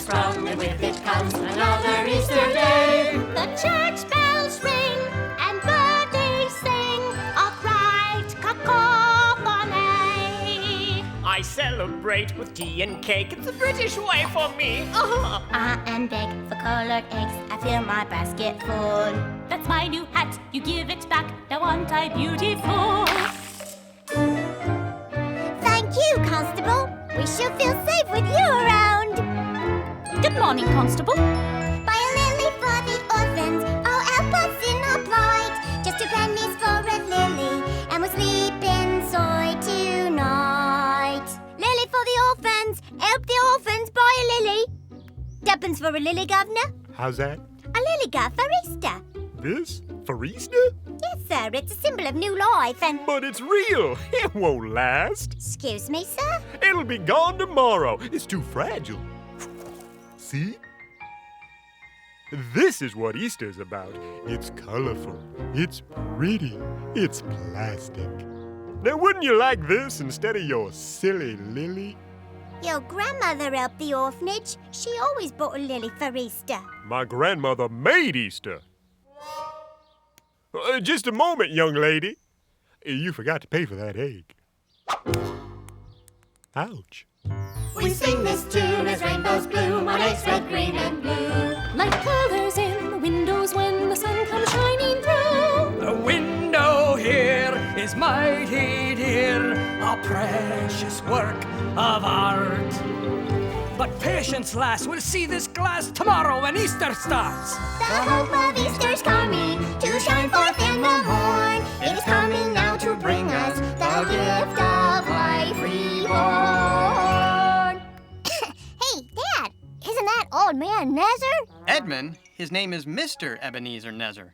sprung, and with it comes another Easter day. The church bells ring and birdies sing a bright cacophony. I celebrate with tea and cake. It's the British way for me. And beg for colored eggs. I fill my basket full. That's my new hat. You give it back. Now aren't I beautiful? Thank you, Constable. We shall feel safe with you around. Good morning, Constable. Buy a lily for the orphans. Oh, help us in our plight. Just 2 pennies for a lily, and we'll sleep inside tonight. Lily for the orphans. Help the orphans buy a lily. 2 for a lily, Governor. How's that? A lily got for Easter. This? For Easter? Yes, sir. It's a symbol of new life and... But it's real. It won't last. Excuse me, sir? It'll be gone tomorrow. It's too fragile. See? This is what Easter's about. It's colorful. It's pretty. It's plastic. Now, wouldn't you like this instead of your silly lily? Your grandmother helped the orphanage. She always bought a lily for Easter. My grandmother made Easter. Just a moment, young lady. You forgot to pay for that egg. Ouch. We sing this tune as rainbows bloom on eggs red, green, and blue. Like colors in the windows when the sun comes shining through. The window here is mighty dear, a precious work of art. But patience, lass, we'll see this glass tomorrow when Easter starts. The hope of Easter's coming to shine forth in the morn. It is coming now to bring us the gift of life reborn. Hey, Dad, isn't that old man Nezzer? Edmund, his name is Mr. Ebenezer Nezzer.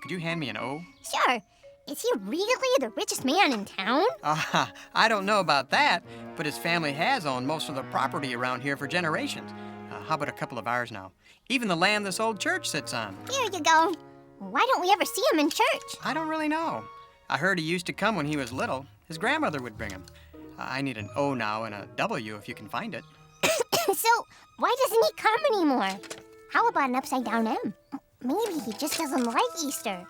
Could you hand me an O? Sure. Is he really the richest man in town? I don't know about that, but his family has owned most of the property around here for generations. How about a couple of ours now? Even the land this old church sits on. Here you go. Why don't we ever see him in church? I don't really know. I heard he used to come when he was little. His grandmother would bring him. I need an O now and a W if you can find it. So, why doesn't he come anymore? How about an upside-down M? Maybe he just doesn't like Easter.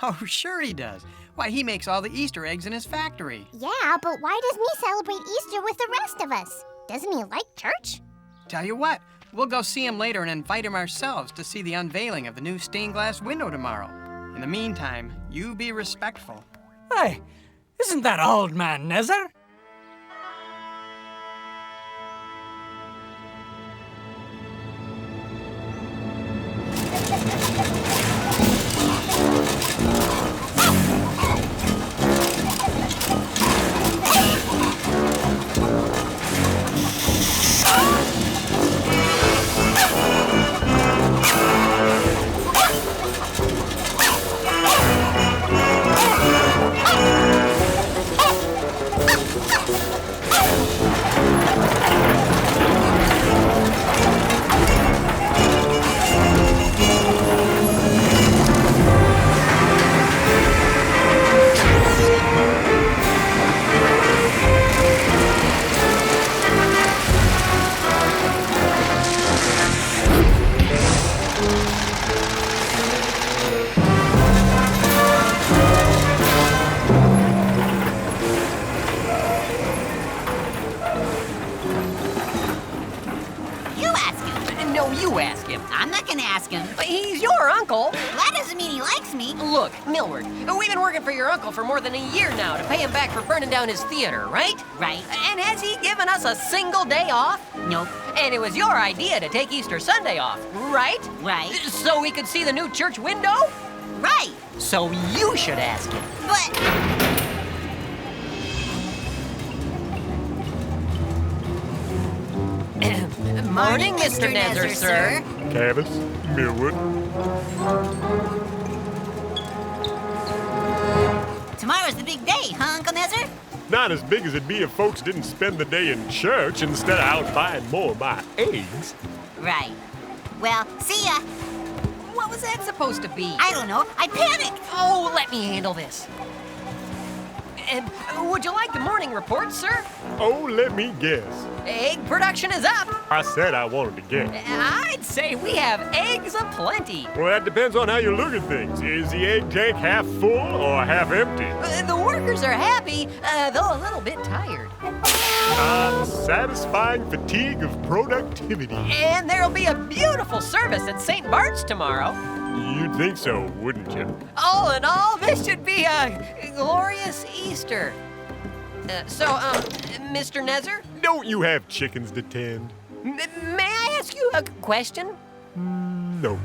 Oh, sure he does. Why, he makes all the Easter eggs in his factory. Yeah, but why doesn't he celebrate Easter with the rest of us? Doesn't he like church? Tell you what, we'll go see him later and invite him ourselves to see the unveiling of the new stained glass window tomorrow. In the meantime, you be respectful. Hey, isn't that old man Nezzer? You ask him. I'm not gonna ask him. He's your uncle. That doesn't mean he likes me. Look, Millward, we've been working for your uncle for more than a year now to pay him back for burning down his theater, right? Right. And has he given us a single day off? Nope. And it was your idea to take Easter Sunday off, right? Right. So we could see the new church window? Right. So you should ask him. But... Morning, Mr. Nezzer, sir. Cavis, Millwood. Tomorrow's the big day, huh, Uncle Nezzer? Not as big as it'd be if folks didn't spend the day in church instead of out buying more of my eggs. Right. Well, see ya. What was that supposed to be? I don't know. I panicked. Oh, let me handle this. Would you like the morning report, sir? Oh, let me guess. egg production is up. I said I wanted to guess. I'd say we have eggs aplenty. Well, that depends on how you look at things. Is the egg tank half full or half empty? The workers are happy, though a little bit tired. Satisfying fatigue of productivity. And there'll be a beautiful service at St. Bart's tomorrow. You'd think so, wouldn't you? All in all, this should be a glorious Easter. Mr. Nezzer, Don't you have chickens to tend? may I ask you a question? No.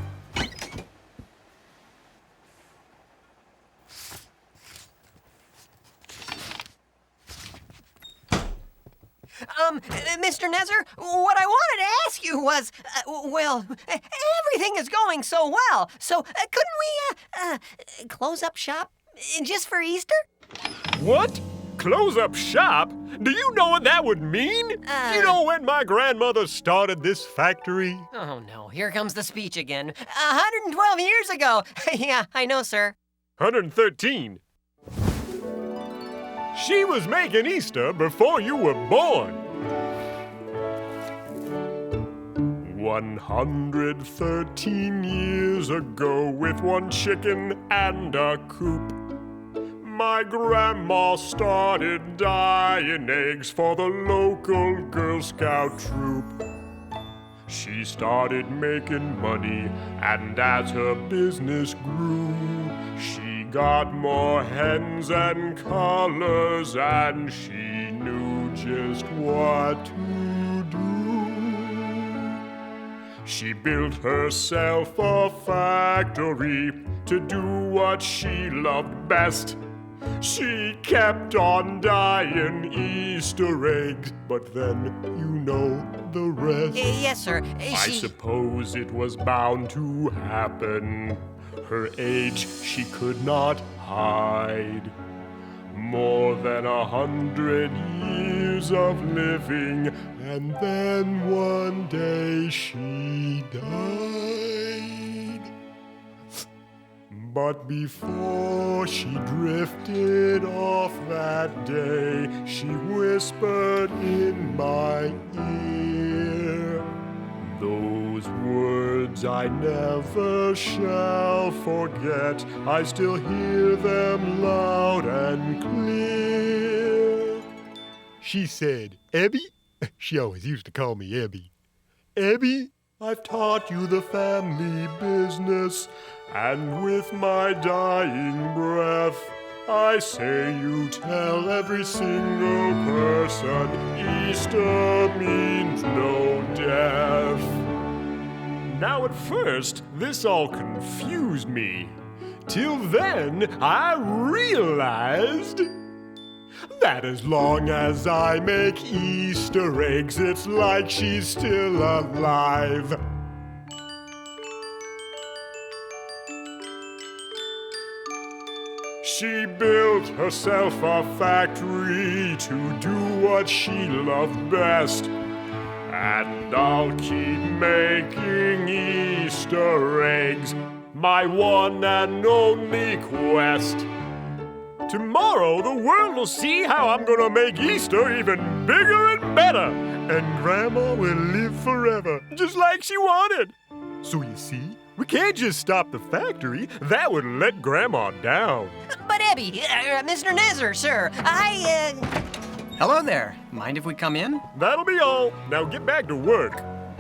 Mr. Nezzer, what I wanted to ask you was, everything is going so well. So couldn't we close up shop just for Easter? What? Close up shop? Do you know what that would mean? You know when my grandmother started this factory? Oh, no. Here comes the speech again. 112 years ago. Yeah, I know, sir. 113. She was making Easter before you were born. 113 years ago, with one chicken and a coop, my grandma started dyeing eggs for the local Girl Scout troop. She started making money, and as her business grew, she got more hens and colors, and she knew just what to do. She built herself a factory to do what she loved best. She kept on dyeing Easter eggs, but then you know the rest. Yes, sir. I suppose it was bound to happen. Her age she could not hide. More than 100 years of living, and then one day she died. But before she drifted off that day, she whispered in my ear, those words I never shall forget. I still hear them loud and clear. She said, Ebby? She always used to call me Ebby. Ebby, I've taught you the family business, and with my dying breath, I say you tell every single person Easter means no death. Now at first, this all confused me. Till then, I realized that as long as I make Easter eggs, it's like she's still alive. She built herself a factory to do what she loved best. And I'll keep making Easter eggs, my one and only quest. Tomorrow the world will see how I'm gonna make Easter even bigger and better. And Grandma will live forever, just like she wanted. So you see, we can't just stop the factory. That would let Grandma down. But Ebby, Mr. Nezzer, sir, Hello there. Mind if we come in? That'll be all. Now get back to work.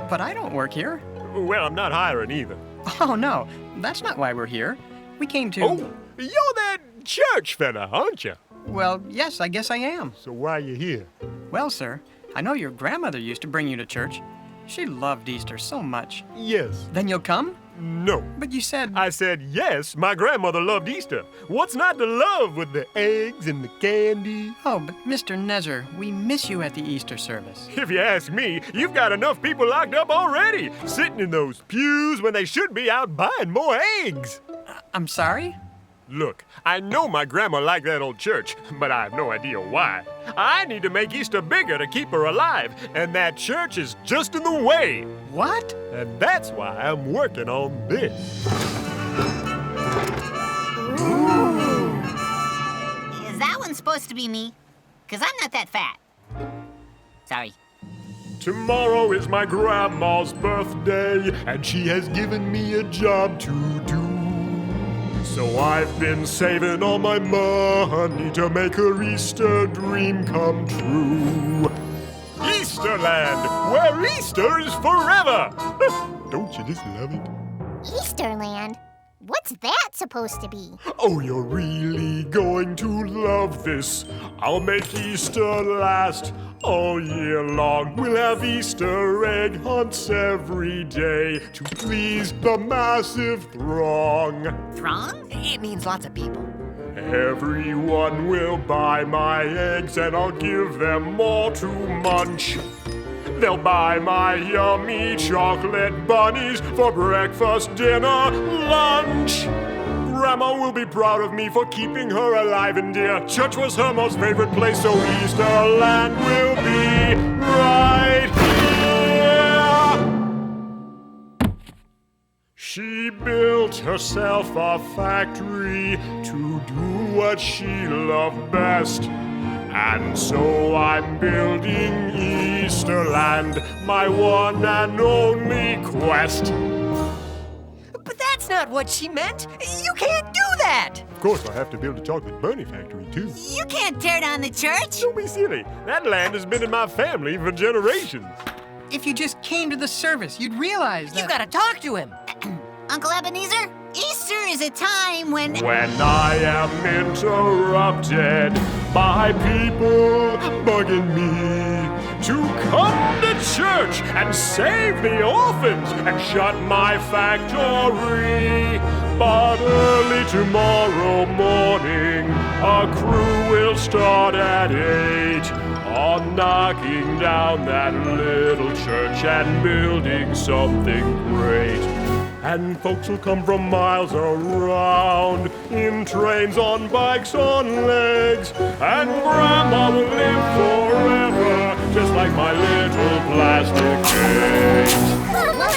But I don't work here. Well, I'm not hiring either. Oh, no. That's not why we're here. We came to... Oh, you're that church fella, aren't you? Well, yes, I guess I am. So why you here? Well, sir, I know your grandmother used to bring you to church. She loved Easter so much. Yes. Then you'll come? No. But you said... I said yes, my grandmother loved Easter. What's not to love with the eggs and the candy? Oh, but Mr. Nezzer, we miss you at the Easter service. If you ask me, you've got enough people locked up already, sitting in those pews when they should be out buying more eggs. I'm sorry? Look, I know my grandma liked that old church, but I have no idea why. I need to make Easter bigger to keep her alive, and that church is just in the way. What? And that's why I'm working on this. Ooh. Is that one supposed to be me? 'Cause I'm not that fat. Sorry. Tomorrow is my grandma's birthday, and she has given me a job to do. So I've been saving all my money to make her Easter dream come true. Easterland, where Easter is forever! Don't you just love it? Easterland? What's that supposed to be? Oh, you're really going to love this. I'll make Easter last all year long. We'll have Easter egg hunts every day to please the massive throng. Throng? It means lots of people. Everyone will buy my eggs and I'll give them more to munch. They'll buy my yummy chocolate bunnies for breakfast, dinner, lunch. Grandma will be proud of me for keeping her alive and dear. Church was her most favorite place, so Easterland will be right here. She built herself a factory to do what she loved best. And so I'm building Easterland, my one and only quest. But that's not what she meant. You can't do that. Of course, I have to build a chocolate bunny factory, too. You can't tear down the church. Don't be silly. That land has been in my family for generations. If you just came to the service, you'd realize that. You gotta talk to him. Uncle Ebenezer, Easter is a time when I am interrupted by people bugging me to come to church and save the orphans and shut my factory. But early tomorrow morning, a crew will start at 8 on knocking down that little church and building something great. And folks will come from miles around in trains, on bikes, on legs. And Grandma will live forever, just like my little plastic eggs. Come on!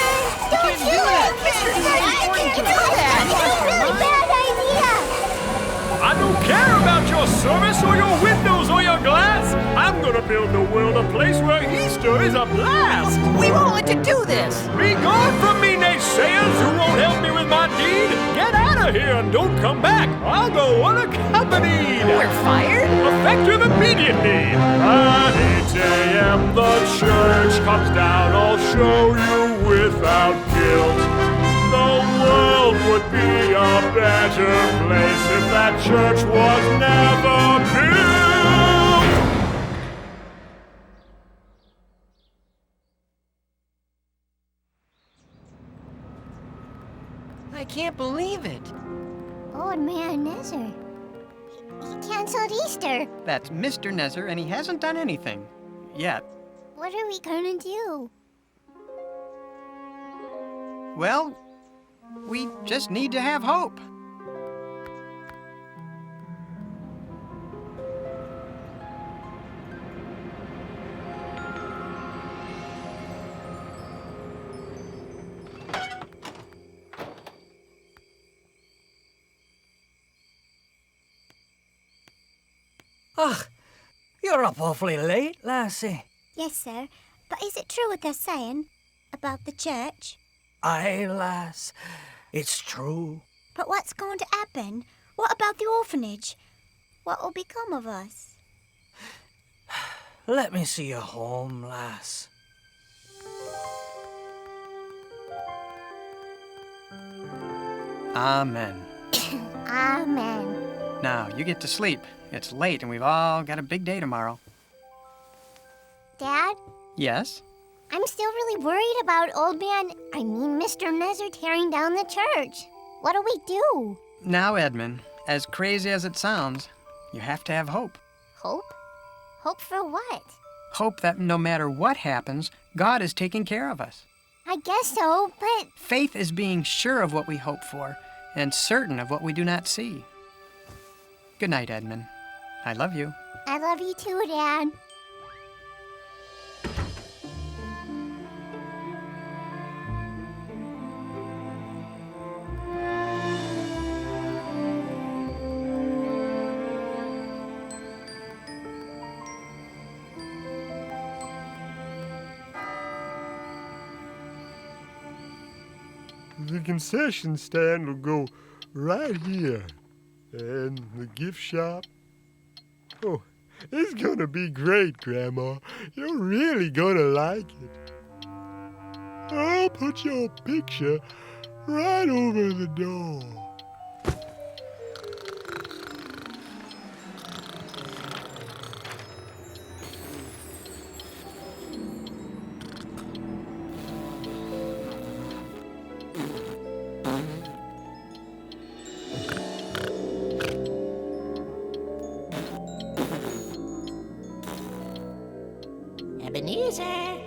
Don't do it! Mr. I can't do that! It's a really bad idea! I don't care about your service or your windows or your glass. I'm gonna build the world a place where Easter is a blast. We won't let you do this. Be gone from me, naysayers who won't help me with my deed. Get out of here and don't come back. I'll go unaccompanied. We're fired? Effective immediately. At 8 a.m. the church comes down. I'll show you without guilt. The world would be a better place if that church was never built. I can't believe it. Old man Nezzer. He canceled Easter. That's Mr. Nezzer, and he hasn't done anything. Yet. What are we gonna do? Well, we just need to have hope. Ugh, you're up awfully late, lassie. Yes, sir. But is it true what they're saying about the church? Aye, lass, it's true. But what's going to happen? What about the orphanage? What will become of us? Let me see you home, lass. Amen. Amen. Now, you get to sleep. It's late, and we've all got a big day tomorrow. Dad, Yes? I'm still really worried about Mr. Nezzer tearing down the church. What do we do? Now, Edmund, as crazy as it sounds, you have to have hope. Hope? Hope for what? Hope that no matter what happens, God is taking care of us. I guess so, but Faith is being sure of what we hope for and certain of what we do not see. Good night, Edmund. I love you. I love you too, Dad. The concession stand will go right here. And the gift shop. Oh, it's gonna be great, Grandma. You're really gonna like it. I'll put your picture right over the door. Ebenezer!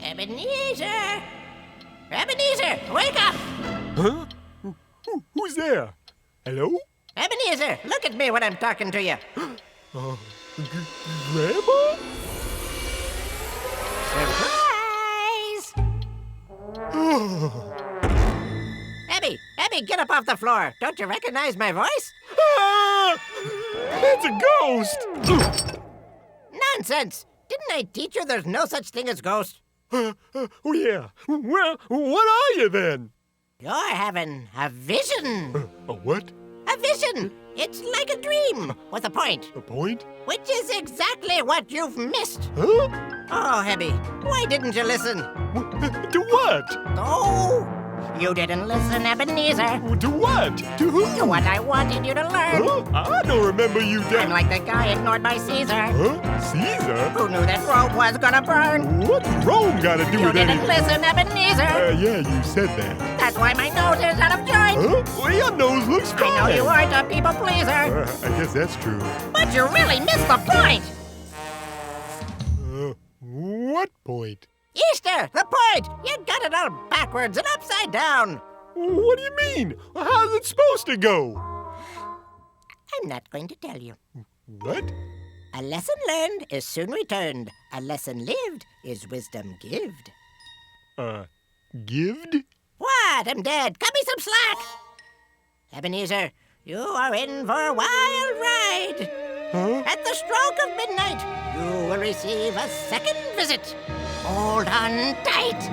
Ebenezer! Ebenezer, wake up! Huh? Who's there? Hello? Ebenezer, look at me when I'm talking to you. Grandma? Surprise! Oh. Ebby, get up off the floor. Don't you recognize my voice? Ah! It's a ghost! Nonsense! Didn't I teach you there's no such thing as ghosts? Oh, yeah. Well, what are you then? You're having a vision. A what? A vision! It's like a dream with a point, A point? which is exactly what you've missed. Huh? Oh, Hebby, why didn't you listen? To what? Oh, you didn't listen, Ebenezer. To what? To who? To what I wanted you to learn. Huh? I don't remember you I'm like the guy ignored by Caesar, Huh? Caesar? who knew that Rome was gonna burn. What's Rome got to do You with didn't anything? listen, Ebenezer. Yeah, you said that. That's why my nose is out of joint. Huh? Well, your nose looks fine. I know you aren't a people pleaser, I guess that's true. but you really missed the point. What point? Easter, the point. You got it all backwards and upside down. What do you mean? How's it supposed to go? I'm not going to tell you. What? A lesson learned is soon returned. A lesson lived is wisdom gived. Gived? What? I'm dead. Cut me some slack. Ebenezer, you are in for a wild ride. Huh? At the stroke of midnight, you will receive a second visit. Hold on tight.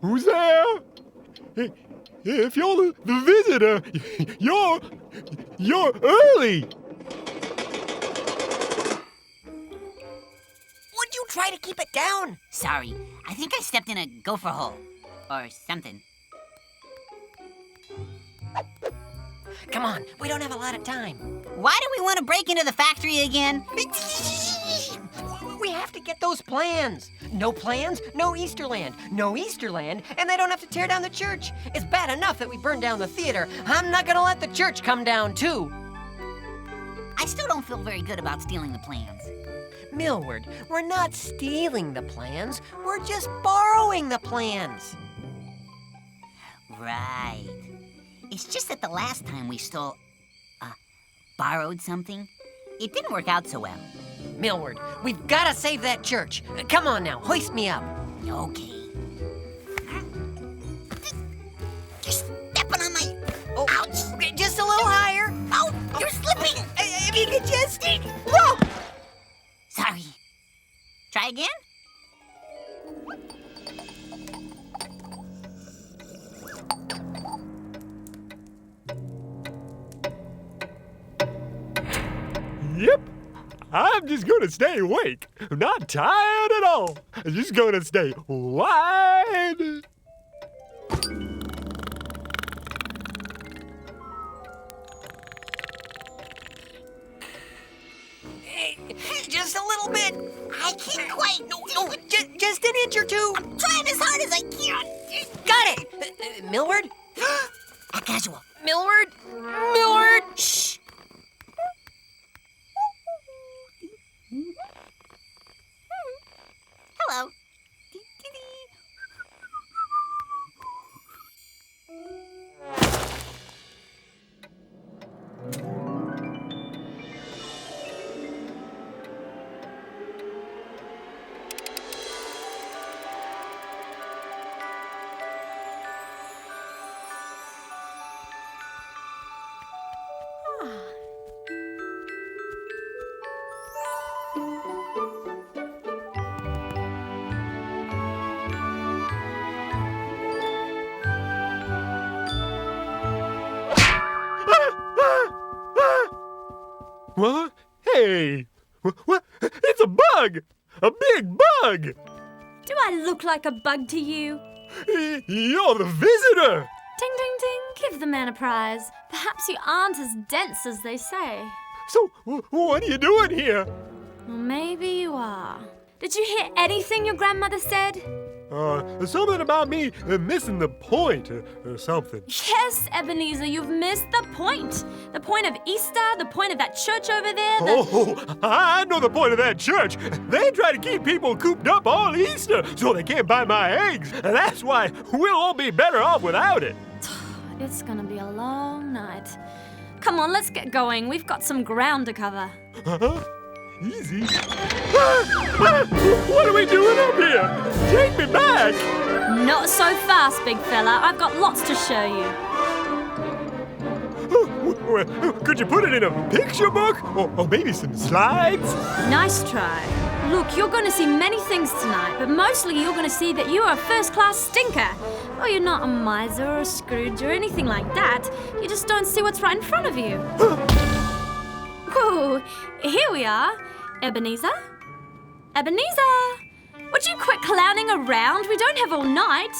Who's there? If you're the visitor, you're early. Would you try to keep it down? Sorry, I think I stepped in a gopher hole. Or something. Come on, we don't have a lot of time. Why do we want to break into the factory again? We have to get those plans. No plans, no Easterland. No Easterland, and they don't have to tear down the church. It's bad enough that we burned down the theater. I'm not gonna let the church come down, too. I still don't feel very good about stealing the plans. Millward, we're not stealing the plans. We're just borrowing the plans. Right. It's just that the last time we borrowed something, it didn't work out so well. Millward, we've gotta save that church. Come on now, hoist me up. Okay. Just stepping on my... Oh, ouch! Just a little higher. Oh, you're slipping! If you could just... Whoa! Sorry. Try again? Yep. I'm just gonna stay awake. I'm not tired at all. I'm just gonna stay wide. Just a little bit. I can't quite. No, just an inch or two. I'm trying as hard as I can. Got it. Millward? A casual. Millward? Millward? Shh. Hello. What? Hey! What? It's a bug! A big bug! Do I look like a bug to you? You're the visitor! Ding, ding, ding. Give the man a prize. Perhaps you aren't as dense as they say. So, what are you doing here? Well, maybe you are. Did you hear anything your grandmother said? Something about me missing the point or something. Yes, Ebenezer, you've missed the point. The point of Easter, the point of that church over there. Oh, I know the point of that church. They try to keep people cooped up all Easter so they can't buy my eggs. And that's why we'll all be better off without it. It's gonna be a long night. Come on, let's get going. We've got some ground to cover. Easy. What are we doing up here? Take me back! Not so fast, big fella. I've got lots to show you. Could you put it in a picture book? Or maybe some slides? Nice try. Look, you're going to see many things tonight, but mostly you're going to see that you are a first-class stinker. Oh, you're not a miser or a Scrooge or anything like that. You just don't see what's right in front of you. Whoa, here we are. Ebenezer? Ebenezer! Would you quit clowning around? We don't have all night.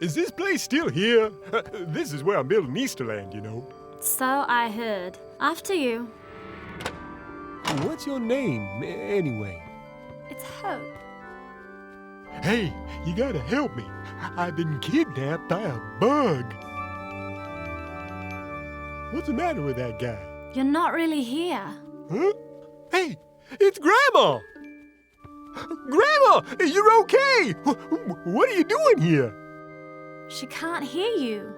Is this place still here? This is where I'm building Easterland, you know. So I heard. After you. What's your name, anyway? It's Hope. Hey, you gotta help me. I've been kidnapped by a bug. What's the matter with that guy? You're not really here. Huh? Hey, it's Grandma! Grandma, you're okay! What are you doing here? She can't hear you.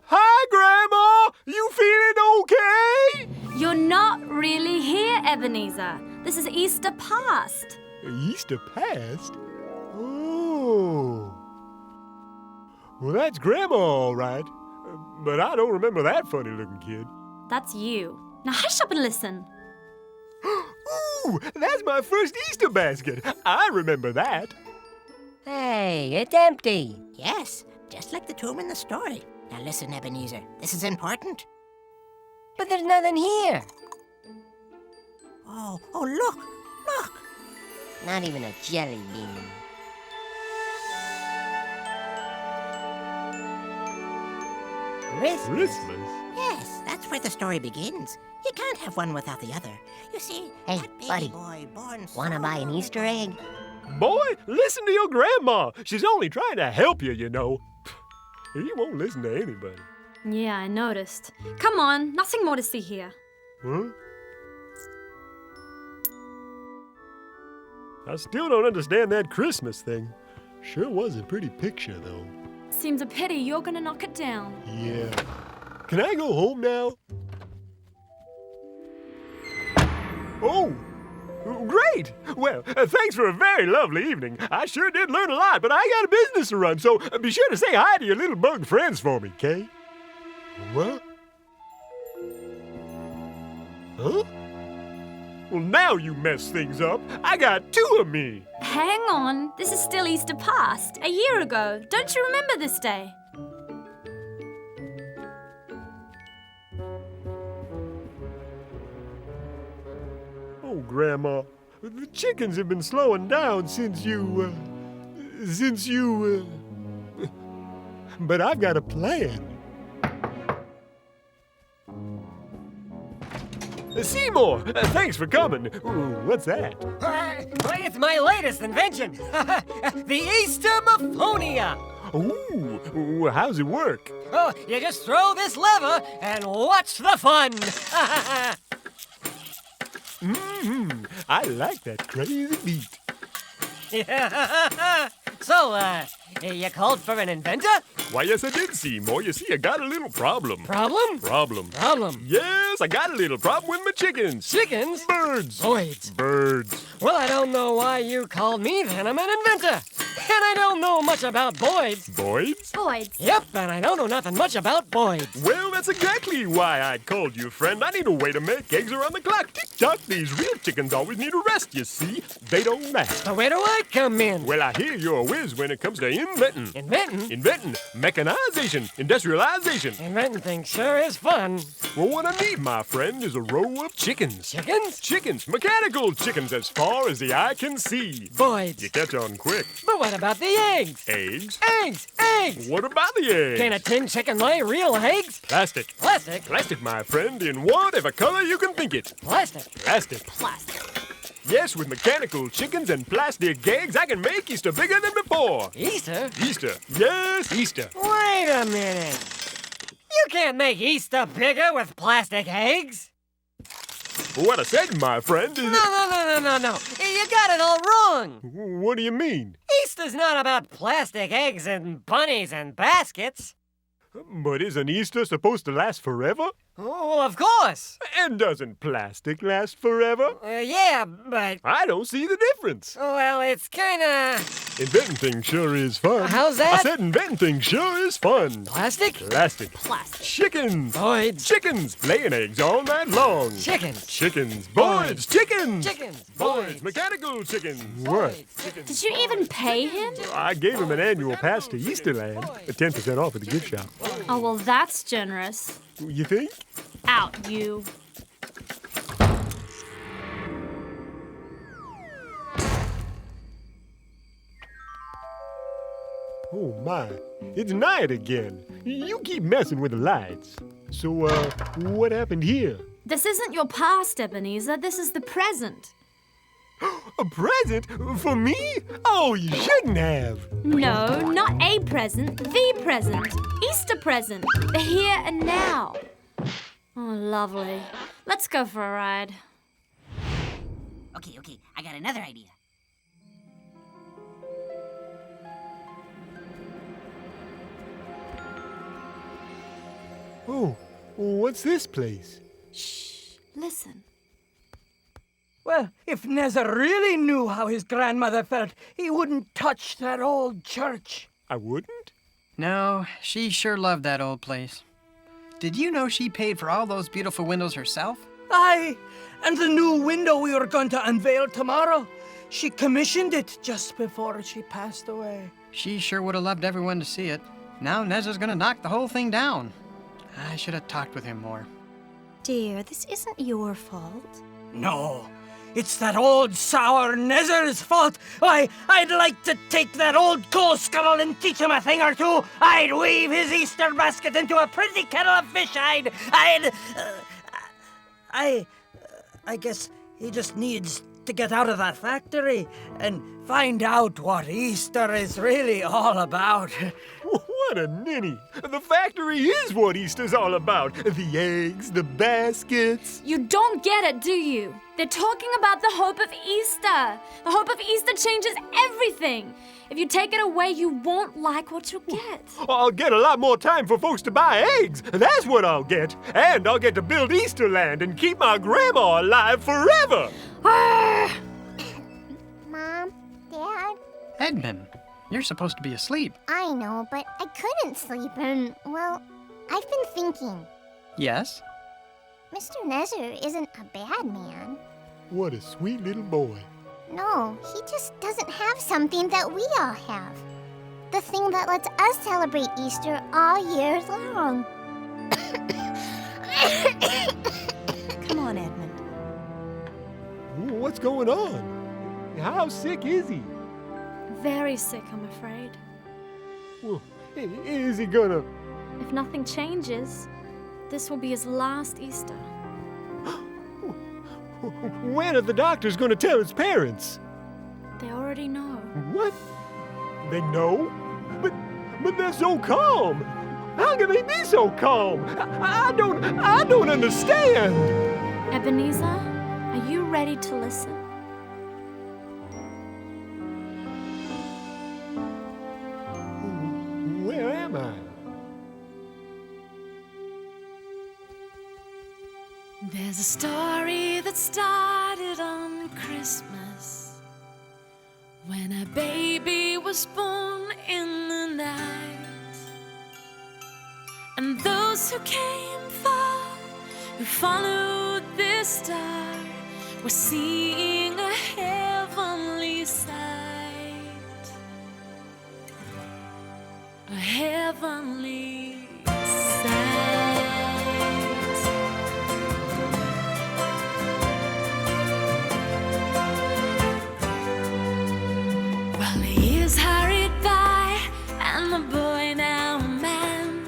Hi, Grandma! You feeling okay? You're not really here, Ebenezer. This is Easter past. Easter past? Oh. Well, that's Grandma, all right. But I don't remember that funny-looking kid. That's you. Now hush up and listen. Ooh, that's my first Easter basket. I remember that. Hey, it's empty. Yes, just like the tomb in the story. Now listen, Ebenezer, this is important. But there's nothing here. Oh, look. Not even a jelly bean. Christmas? Yes, that's where the story begins. You can't have one without the other. You see, Hey, that baby buddy, boy born Wanna buy an Easter egg? Boy, listen to your grandma. She's only trying to help you, you know. He won't listen to anybody. Yeah, I noticed. Come on, nothing more to see here. Huh? I still don't understand that Christmas thing. Sure was a pretty picture, though. Seems a pity you're gonna knock it down. Yeah. Can I go home now? Oh, great! Well, thanks for a very lovely evening. I sure did learn a lot, but I got a business to run, so be sure to say hi to your little bug friends for me, Kay? What? Huh? Well, now you mess things up. I got two of me. Hang on, this is still Easter past, a year ago. Don't you remember this day? Oh, Grandma, the chickens have been slowing down since you, But I've got a plan. Seymour, thanks for coming. Ooh, what's that? It's my latest invention. The Easter Maphonia. Ooh, how's it work? Oh, you just throw this lever and watch the fun. I like that crazy beat. So, you called for an inventor? Why, yes, I did, Seymour. You see, I got a little problem. Problem? Problem. Yes, I got a little problem with my chickens. Chickens? Birds. Boids. Birds. Well, I don't know why you called me then. I'm an inventor. And I don't know much about boids. Boids? Boys. Yep, and I don't know nothing much about boids. Well, that's exactly why I called you, friend. I need a way to make eggs around the clock. Tick-tock, these real chickens always need a rest, you see. They don't last. So where do I come in? Well, I hear you're a whiz when it comes to Inventing. Inventing. Mechanization. Industrialization. Inventing things sure is fun. Well, what I need, my friend, is a row of chickens. Chickens? Chickens. Mechanical chickens as far as the eye can see. Boys. You catch on quick. But what about the eggs? Eggs? Eggs! Eggs! What about the eggs? Can a tin chicken lay real eggs? Plastic. Plastic? Plastic, my friend, in whatever color you can think it. Plastic. Plastic. Yes, with mechanical chickens and plastic eggs, I can make Easter bigger than before. Easter? Easter. Yes, Easter. Wait a minute. You can't make Easter bigger with plastic eggs. What I said, my friend, is... No. You got it all wrong. What do you mean? Easter's not about plastic eggs and bunnies and baskets. But isn't Easter supposed to last forever? Oh, of course. And doesn't plastic last forever? Yeah, but... I don't see the difference. Well, it's kinda... Inventing things sure is fun. How's that? I said inventing things sure is fun. Plastic? Plastic. Chickens. Boys. Chickens laying eggs all night long. Chickens. Chickens. Boys. Chickens. Chickens. Boys. Mechanical chickens. What? Did you even pay him? I gave him an annual pass to Easterland. 10% off at the gift shop. Oh, well, that's generous. You think? Out, you. Oh, my. It's night again. You keep messing with the lights. So, what happened here? This isn't your past, Ebenezer. This is the present. A present? For me? Oh, you shouldn't have. No, not a present. The present. Easter present. The here and now. Oh, lovely. Let's go for a ride. Okay, I got another idea. Oh, what's this place? Shh. Listen. Well, if Nezzer really knew how his grandmother felt, he wouldn't touch that old church. I wouldn't? No, she sure loved that old place. Did you know she paid for all those beautiful windows herself? Aye, and the new window we were going to unveil tomorrow. She commissioned it just before she passed away. She sure would have loved everyone to see it. Now Nezzer's gonna knock the whole thing down. I should have talked with him more. Dear, this isn't your fault. No, it's that old sour Nezzer's fault. Why, I'd like to take that old coal scuttle and teach him a thing or two. I'd weave his Easter basket into a pretty kettle of fish. I guess he just needs to get out of that factory and find out what Easter is really all about. What a ninny. The factory is what Easter's all about. The eggs, the baskets. You don't get it, do you? They're talking about the hope of Easter. The hope of Easter changes everything. If you take it away, you won't like what you'll get. I'll get a lot more time for folks to buy eggs. That's what I'll get. And I'll get to build Easterland and keep my grandma alive forever. Mom, Dad, Edmund, you're supposed to be asleep. I know, but I couldn't sleep and, well, I've been thinking. Yes? Mr. Nezzer isn't a bad man. What a sweet little boy. No, he just doesn't have something that we all have. The thing that lets us celebrate Easter all year long. Come on, Edmund. What's going on? How sick is he? Very sick, I'm afraid. Well, is he gonna... If nothing changes, this will be his last Easter. When are the doctors gonna tell his parents? They already know. What? They know? But they're so calm. How can they be so calm? I don't understand. Ebenezer, are you ready to listen? Where am I? There's a story that started on Christmas, when a baby was born in the night. And those who came far, who followed this star, were seeing a heavenly sight. heavenly sight. Well, the years hurried by, and the boy, now a man,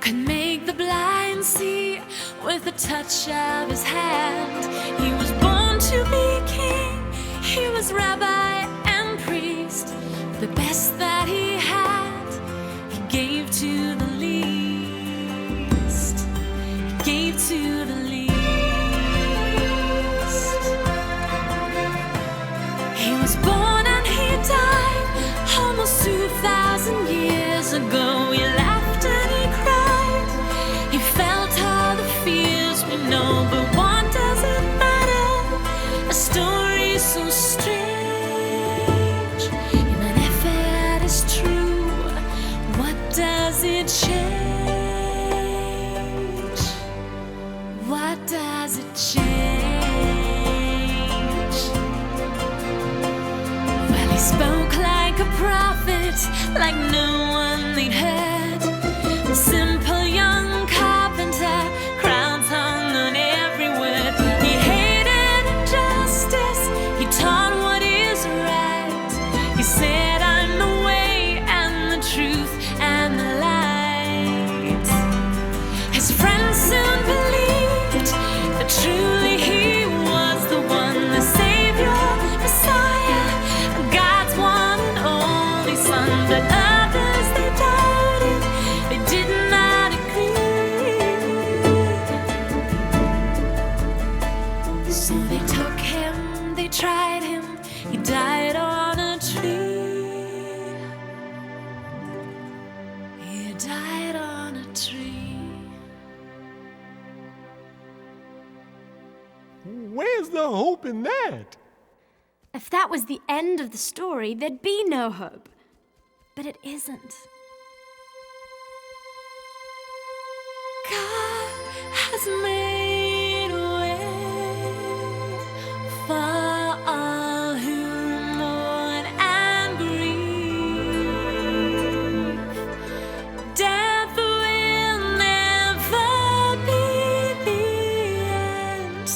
could make the blind see with the touch of his hand. He was born to be king, he was rabbi and priest. The best that he had, he gave to the least. He gave to the least. He was born and he died almost 2,000 years ago. He laughed and he cried, he felt all the fears we know. But what does it matter? A story so strange, even if it is true, what does it change? What does it change? Well, he spoke like a prophet, like no one they'd heard. A simple young carpenter, crowns hung on every word. He hated injustice, he taught what is right. He said, I'm the way and the truth and the light. His friends soon believed that truly he was the one, the Savior, Messiah, God's one and only Son. But others, they doubted, they did not agree. So they took him, they tried him, he died on a tree. He died on a tree. Where's the hope in that? If that was the end of the story, there'd be no hope. But it isn't. God has made a way for all who mourn and grieve. Death will never be the end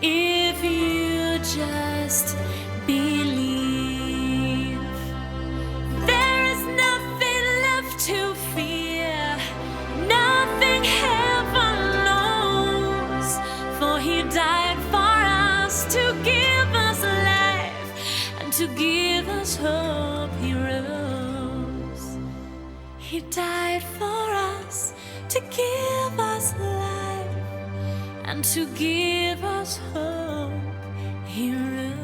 if you just believe. There is nothing left to fear, nothing heaven knows, for he died for us to give us life and to give us hope. He rose. He died for us to give us life and to give us hope. He rose.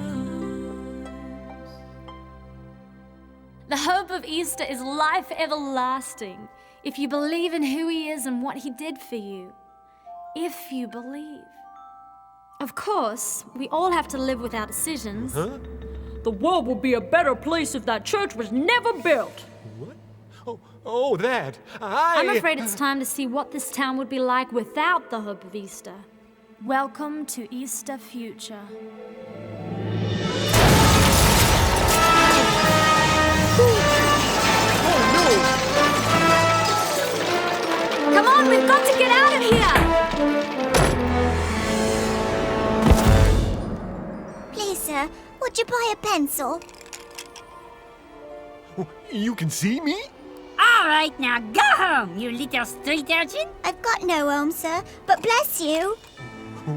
The hope of Easter is life everlasting. If you believe in who he is and what he did for you. If you believe. Of course, we all have to live with our decisions. Huh? The world would be a better place if that church was never built. What? Oh, that. I'm afraid it's time to see what this town would be like without the hope of Easter. Welcome to Easter Future. Come on, we've got to get out of here! Please, sir, would you buy a pencil? You can see me? All right, now go home, you little street urchin. I've got no home, sir, but bless you.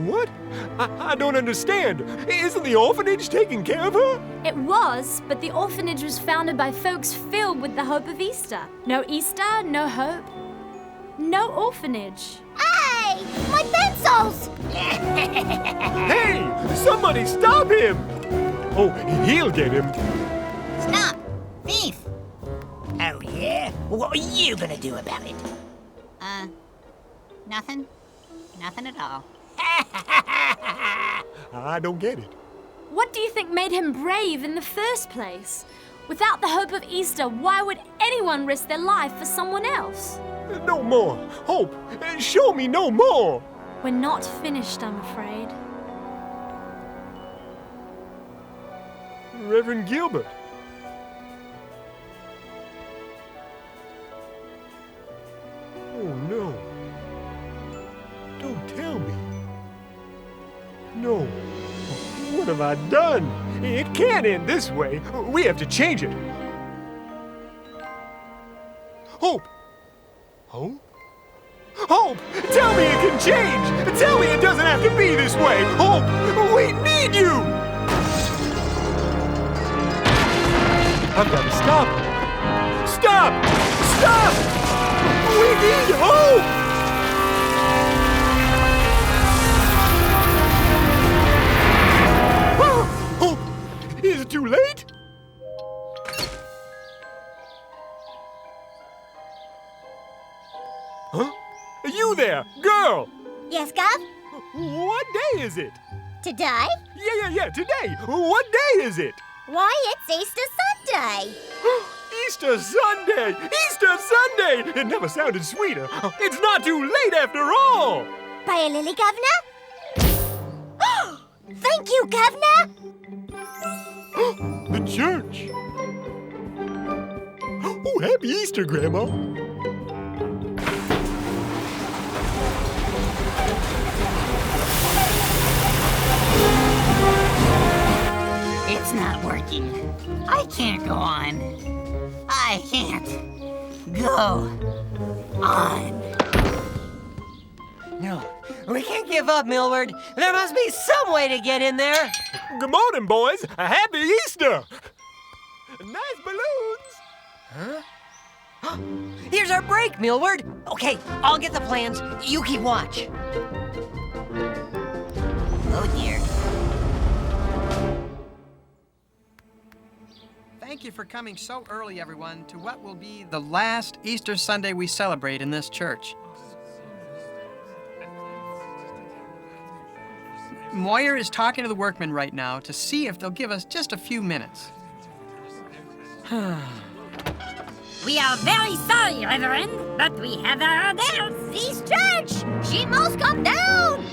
What? I don't understand. Isn't the orphanage taking care of her? It was, but the orphanage was founded by folks filled with the hope of Easter. No Easter, no hope, no orphanage. Hey, my pencils! Hey, somebody stop him! Oh, he'll get him. Stop! Thief! Oh, yeah? What are you gonna do about it? Nothing. Nothing at all. I don't get it. What do you think made him brave in the first place? Without the hope of Easter, why would anyone risk their life for someone else? No more. Hope. Show me no more. We're not finished, I'm afraid. Reverend Gilbert. have I done? It can't end this way. We have to change it. Hope! Hope? Hope! Tell me it can change! Tell me it doesn't have to be this way! Hope! We need you! I've got to stop! Stop! Stop! We need hope! Hope! Is it too late? Huh? You there, girl! Yes, Gov? What day is it? Today? Yeah, today. What day is it? Why, it's Easter Sunday. Easter Sunday! Easter Sunday! It never sounded sweeter. It's not too late after all! Pray a lily, Governor? Thank you, Governor! The church! Oh, happy Easter, Grandma! It's not working. I can't go on. I can't go on. No, we can't give up, Millward. There must be some way to get in there. Good morning, boys. A happy Easter! Nice balloons! Huh? Here's our break, Millward. Okay, I'll get the plans. You keep watch. Oh, dear. Thank you for coming so early, everyone, to what will be the last Easter Sunday we celebrate in this church. Moyer is talking to the workmen right now to see if they'll give us just a few minutes. We are very sorry, Reverend, but we have our adults. This church! She must come down!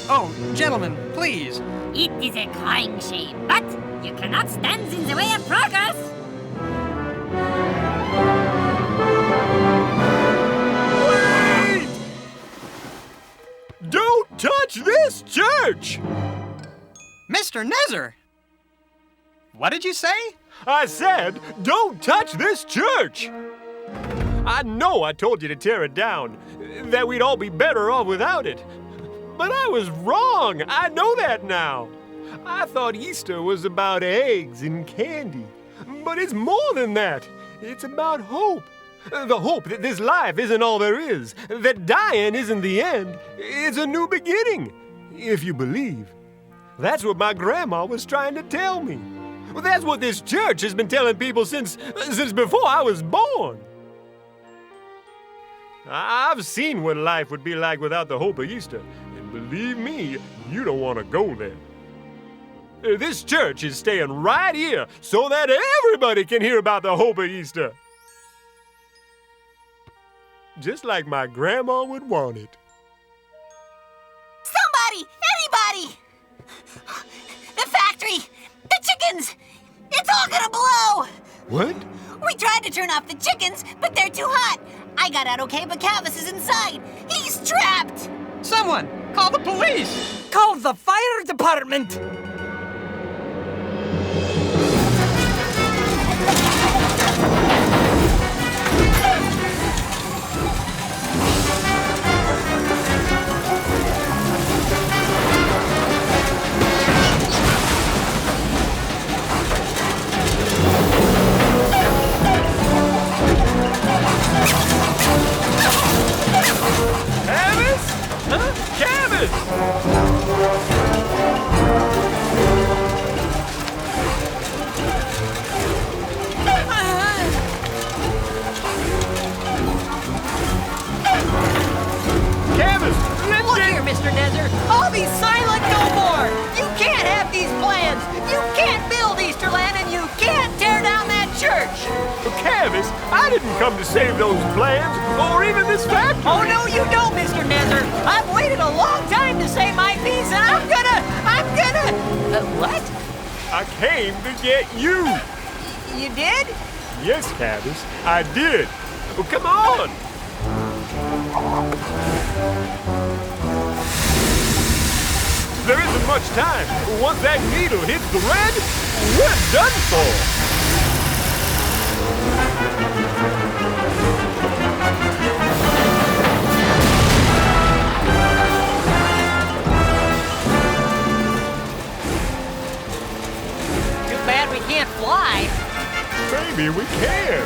Oh, gentlemen, please. It is a crying shame, but you cannot stand in the way of progress. Wait! Don't touch this church! Mr. Nezzer! What did you say? I said, don't touch this church! I know I told you to tear it down, that we'd all be better off without it. But I was wrong. I know that now. I thought Easter was about eggs and candy. But it's more than that. It's about hope. The hope that this life isn't all there is, that dying isn't the end. It's a new beginning, if you believe. That's what my grandma was trying to tell me. Well, that's what this church has been telling people since before I was born. I've seen what life would be like without the hope of Easter. And believe me, you don't want to go there. This church is staying right here so that everybody can hear about the hope of Easter. Just like my grandma would want it. Somebody! Anybody! The factory! The chickens! It's all gonna blow! What? We tried to turn off the chickens, but they're too hot. I got out okay, but Cavis is inside. He's trapped! Someone! Call the police! Call the fire department! Look here, Mr. Nezzer. I'll be silent no more. You can't have these plans. You can't build Easterland, and you can't tear down that church. Cavis, I didn't come to save those plans, or even this factory. Oh, no, you don't, Mr. Nezzer. I've waited a long time to say my piece, and I'm gonna... what? I came to get you. You did? Yes, Cavis, I did. Well, come on. There isn't much time. Once that needle hits the red, we're done for. Too bad we can't fly. Maybe we can.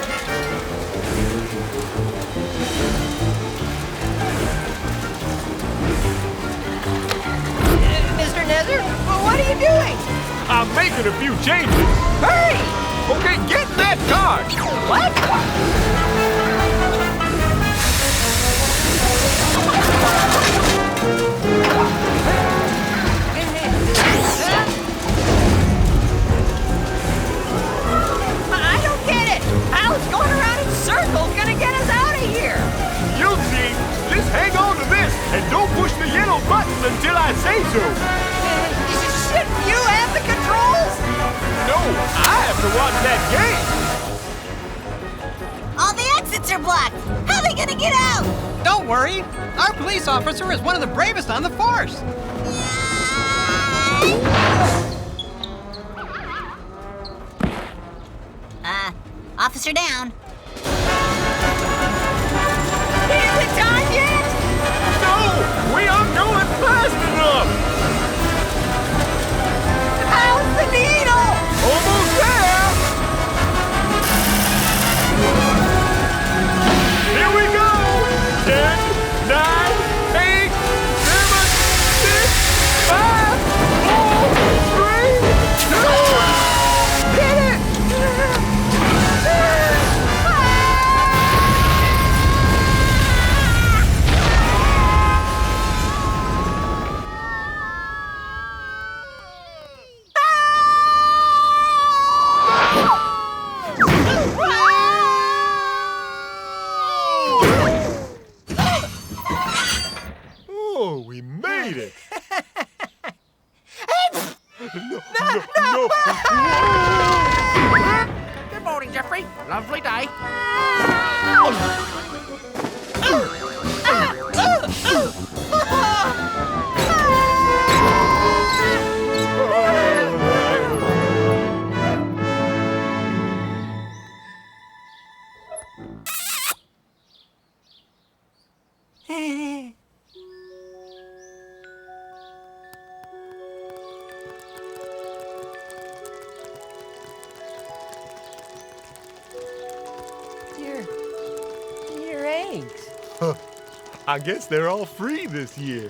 Mr. Nezzer, what are you doing? I'm making a few changes. Hurry! Okay, get in that car. What? I don't get it. How is going around in circles gonna get us out of here? You'll see. Just hang on to this and don't push the yellow button until I say so. Shouldn't you have the controls? No, I have to watch that game. All the exits are blocked. How are they gonna get out? Don't worry. Our police officer is one of the bravest on the force. Officer down. Is it time yet? No, we aren't going fast enough. How's the needle? Almost there. Here we go. 10, 9, 8, 7, 6, 5, 4, 3, 2. Hit it. Oh, we made it. No. Good morning, Jeffrey. Lovely day. Your eggs. I guess they're all free this year.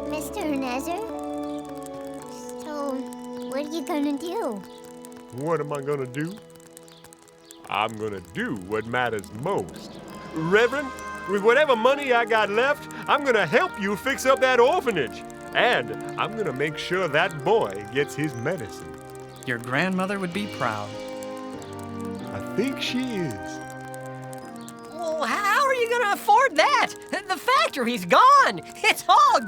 Mr. Nezzer? So, what are you gonna do? What am I gonna do? I'm gonna do what matters most. Reverend, with whatever money I got left, I'm gonna help you fix up that orphanage. And I'm gonna make sure that boy gets his medicine. Your grandmother would be proud. I think she is. Well, how are you gonna afford that? The factory's gone. It's all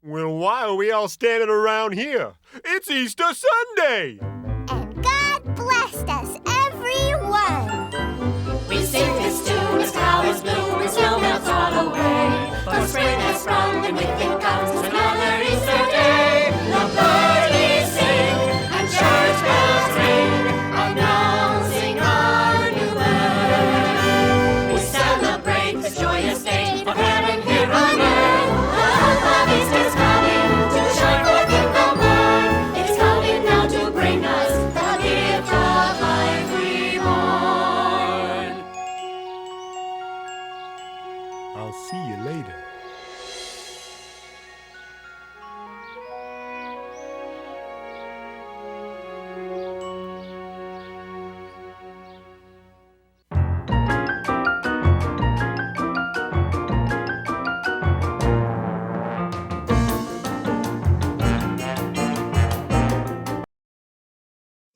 Well, why are we all standing around here? It's Easter Sunday! And God blessed us, everyone! We sing this tune as flowers bloom and snow melts all away. For spring has sprung and with it comes another Easter day. The birdies sing and church bells ring, announcing our new birth. We celebrate this joyous day of heaven here on earth. The hope of Easter's coming to shine forth in the world. It's coming now to bring us the gift of life reborn. I'll see you later.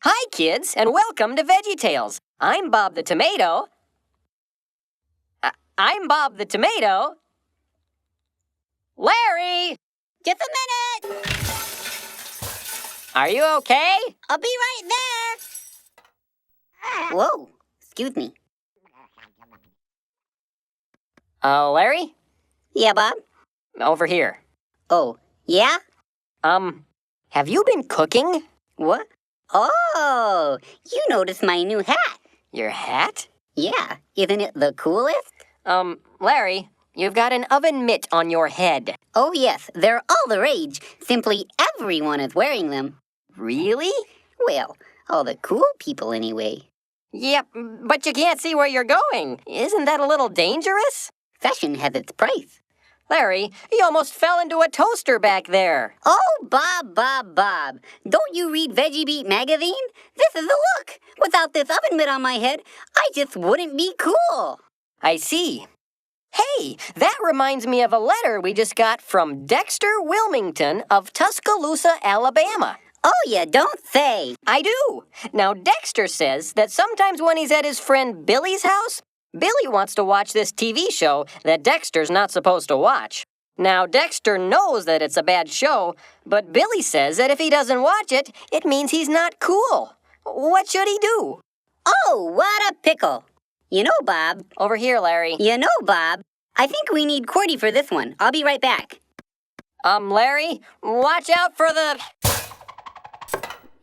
Hi, kids, and welcome to Veggietales. I'm Bob the Tomato. I'm Bob the Tomato. Larry! Just a minute. Are you okay? I'll be right there. Whoa, excuse me. Larry? Yeah, Bob? Over here. Oh, yeah? Have you been cooking? What? Oh, you noticed my new hat. Your hat? Yeah, isn't it the coolest? Larry, you've got an oven mitt on your head. Oh, yes, they're all the rage. Simply everyone is wearing them. Really? Well, all the cool people anyway. Yep, but you can't see where you're going. Isn't that a little dangerous? Fashion has its price. Larry, you almost fell into a toaster back there. Oh, Bob. Don't you read Veggie magazine? This is the look. Without this oven mitt on my head, I just wouldn't be cool. I see. Hey, that reminds me of a letter we just got from Dexter Wilmington of Tuscaloosa, Alabama. Oh, you don't say. I do. Now, Dexter says that sometimes when he's at his friend Billy's house, Billy wants to watch this TV show that Dexter's not supposed to watch. Now, Dexter knows that it's a bad show, but Billy says that if he doesn't watch it, it means he's not cool. What should he do? Oh, what a pickle. You know, Bob. Over here, Larry. You know, Bob. I think we need Cordy for this one. I'll be right back. Larry, watch out for the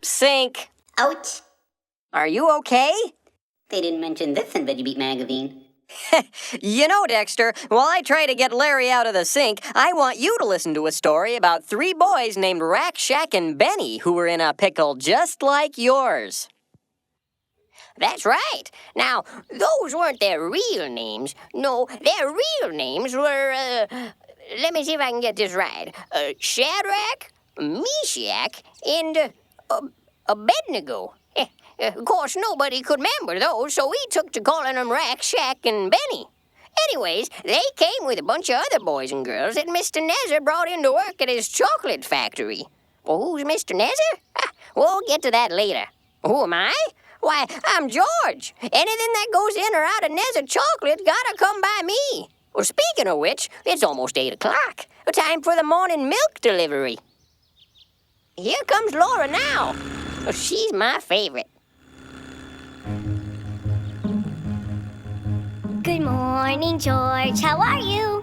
sink. Ouch. Are you okay? They didn't mention this in Veggie magazine. You know, Dexter, while I try to get Larry out of the sink, I want you to listen to a story about 3 boys named Rack, Shack, and Benny who were in a pickle just like yours. That's right. Now, those weren't their real names. No, their real names were, let me see if I can get this right. Shadrach, Meshach, and Abednego. Of course, nobody could remember those, so we took to calling them Rack, Shack, and Benny. Anyways, they came with a bunch of other boys and girls that Mr. Nezzer brought in to work at his chocolate factory. Well, who's Mr. Nezzer? We'll get to that later. Who am I? Why, I'm George. Anything that goes in or out of Nezzer chocolate gotta come by me. Well, speaking of which, it's almost 8 o'clock. Time for the morning milk delivery. Here comes Laura now. Well, she's my favorite. Good morning, George. How are you?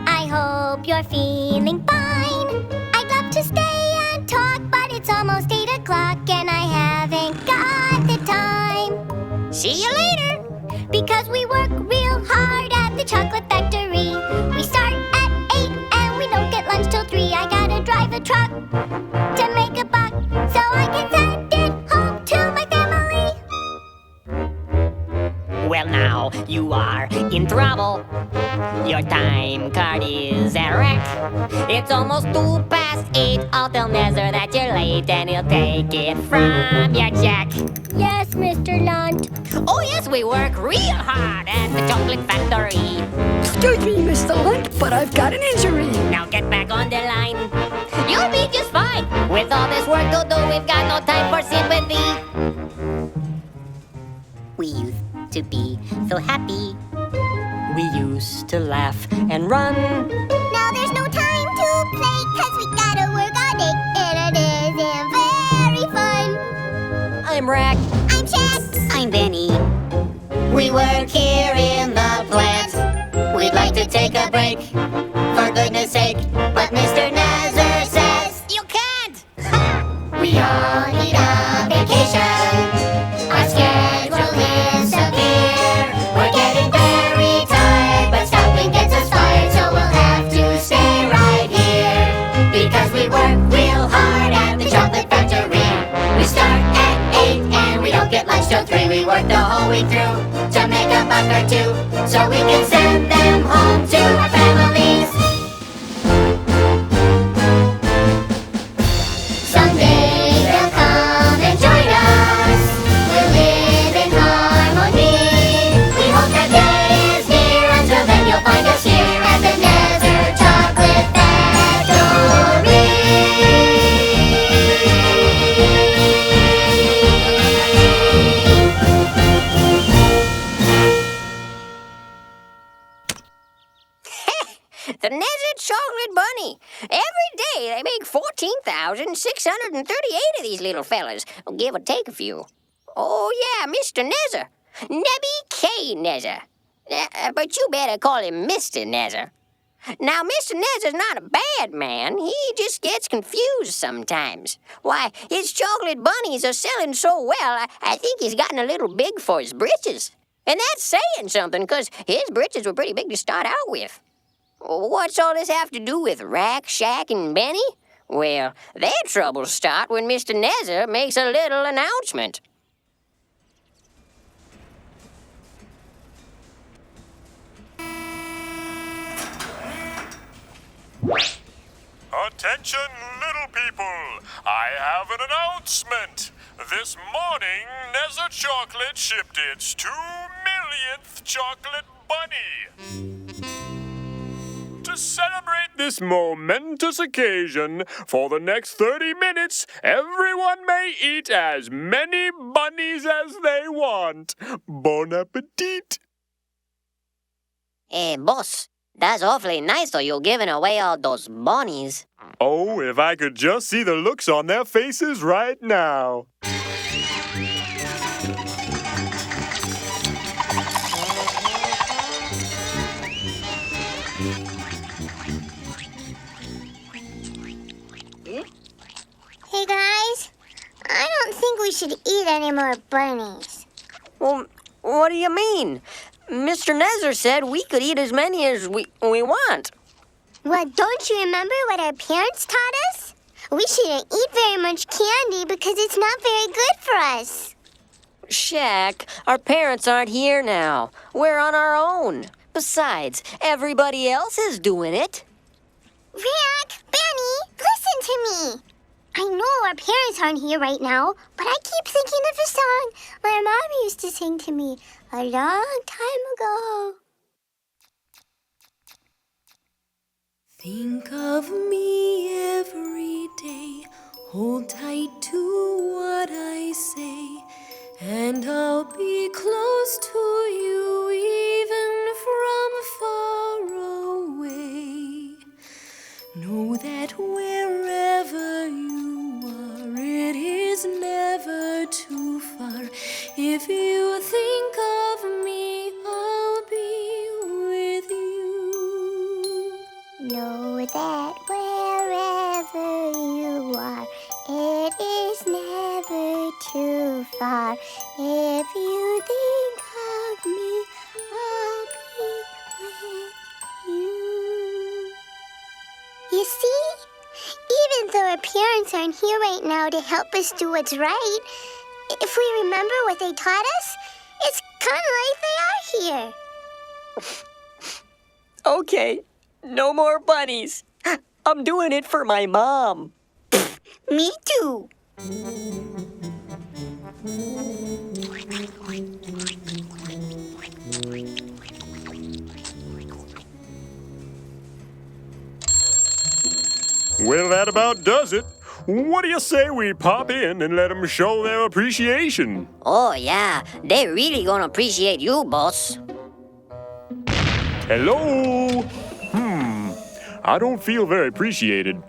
I hope you're feeling fine. I'd love to stay and talk, but it's almost 8 o'clock and I haven't got the time. See you later. Because we work real hard at the chocolate factory. We start at 8 and we don't get lunch till 3. I gotta drive a truck to make a buck so I can send it home to my family. Well, now you are in trouble. Your time card is a wreck. It's almost 8:02. I'll tell Nezzer that you're late and he'll take it from your check. Yes, Mr. Lunt. Oh, yes, we work real hard at the chocolate factory. Excuse me, Mr. Lunt, but I've got an injury. Now get back on the line. You'll be just fine. With all this work to do, we've got no time for sympathy. We used to be so happy. We used to laugh and run. Now there's no time to play, 'cause we gotta work all day, and it isn't very fun. I'm Rack. I'm Shack. I'm Benny. We work here in the plant. We'd like to take a break, for goodness sake. But Mr. Nezzer says, you can't! We all need a vacation. Our schedule is severe. We're getting very tired, but stopping gets us fired, so we'll have to stay right here. Because we work real hard at the chocolate factory. We start at 8 and we don't get lunch till 3. We work the whole week through to make a buck or two, so we can send them home to our families. Someday they'll come and join us. We'll live in harmony. We hope that day is near. Until then you'll find us here at the Nezzer Chocolate Factory. The Nezzer Chocolate Bunny. Every day they make 14,638 of these little fellas. Give or take a few. Oh, yeah, Mr. Nezzer. Nebby K. Nezzer. But you better call him Mr. Nezzer. Now, Mr. Nezzer's not a bad man. He just gets confused sometimes. Why, his chocolate bunnies are selling so well, I think he's gotten a little big for his britches. And that's saying something, because his britches were pretty big to start out with. What's all this have to do with Rack, Shack, and Benny? Well, their troubles start when Mr. Nezzer makes a little announcement. Attention, little people! I have an announcement! This morning, Nezzer Chocolate shipped its 2 millionth chocolate bunny! To celebrate this momentous occasion, for the next 30 minutes, everyone may eat as many bunnies as they want. Bon appetit! Hey, boss, that's awfully nice though you're giving away all those bunnies. Oh, if I could just see the looks on their faces right now. Hey guys, I don't think we should eat any more bunnies. Well, what do you mean? Mr. Nezzer said we could eat as many as we want. Well, don't you remember what our parents taught us? We shouldn't eat very much candy because it's not very good for us. Shaq, our parents aren't here now. We're on our own. Besides, everybody else is doing it. Rack, Benny, listen to me. I know our parents aren't here right now, but I keep thinking of a song my mom used to sing to me a long time ago. Think of me every day, hold tight to what I say, and I'll be close to you even from far away. Know that wherever you are, it is never too far. If you think of me, I'll be with you. Know that wherever you are, it is never too far. If you think of me, I'll be with you. You see? Even though our parents aren't here right now to help us do what's right, if we remember what they taught us, it's kind of like they are here. Okay, no more bunnies. I'm doing it for my mom. Me too. Well, that about does it. What do you say we pop in and let them show their appreciation? Oh, yeah, they're really gonna appreciate you, boss. Hello? I don't feel very appreciated.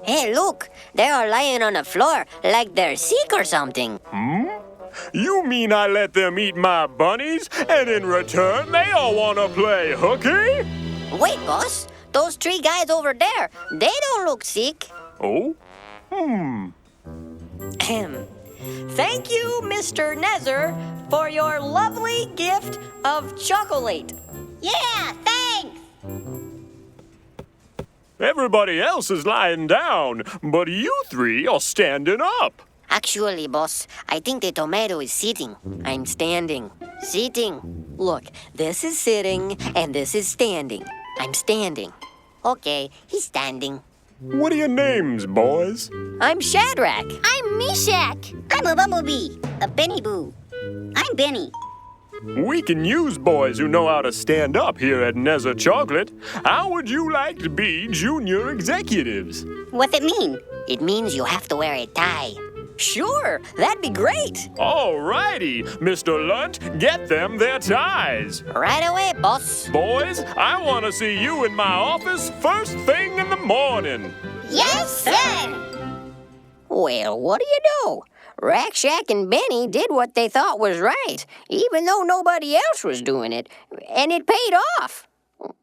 Hey, look, they are lying on the floor like they're sick or something. You mean I let them eat my bunnies, and in return they all want to play hooky? Wait, boss, those 3 guys over there, they don't look sick. Oh? Thank you, Mr. Nezzer, for your lovely gift of chocolate. Yeah, thanks! Everybody else is lying down, but you 3 are standing up. Actually, boss, I think the tomato is sitting. I'm standing. Sitting. Look, this is sitting and this is standing. I'm standing. Okay, he's standing. What are your names, boys? I'm Shadrach. I'm Meshach. I'm a bumblebee, a Benny Boo. I'm Benny. We can use boys who know how to stand up here at Nezzer Chocolate. How would you like to be junior executives? What's it mean? It means you have to wear a tie. Sure, that'd be great. All righty, Mr. Lunt, get them their ties. Right away, boss. Boys, I want to see you in my office first thing in the morning. Yes, sir. Well, what do you know? Rack Shack and Benny did what they thought was right, even though nobody else was doing it, and it paid off.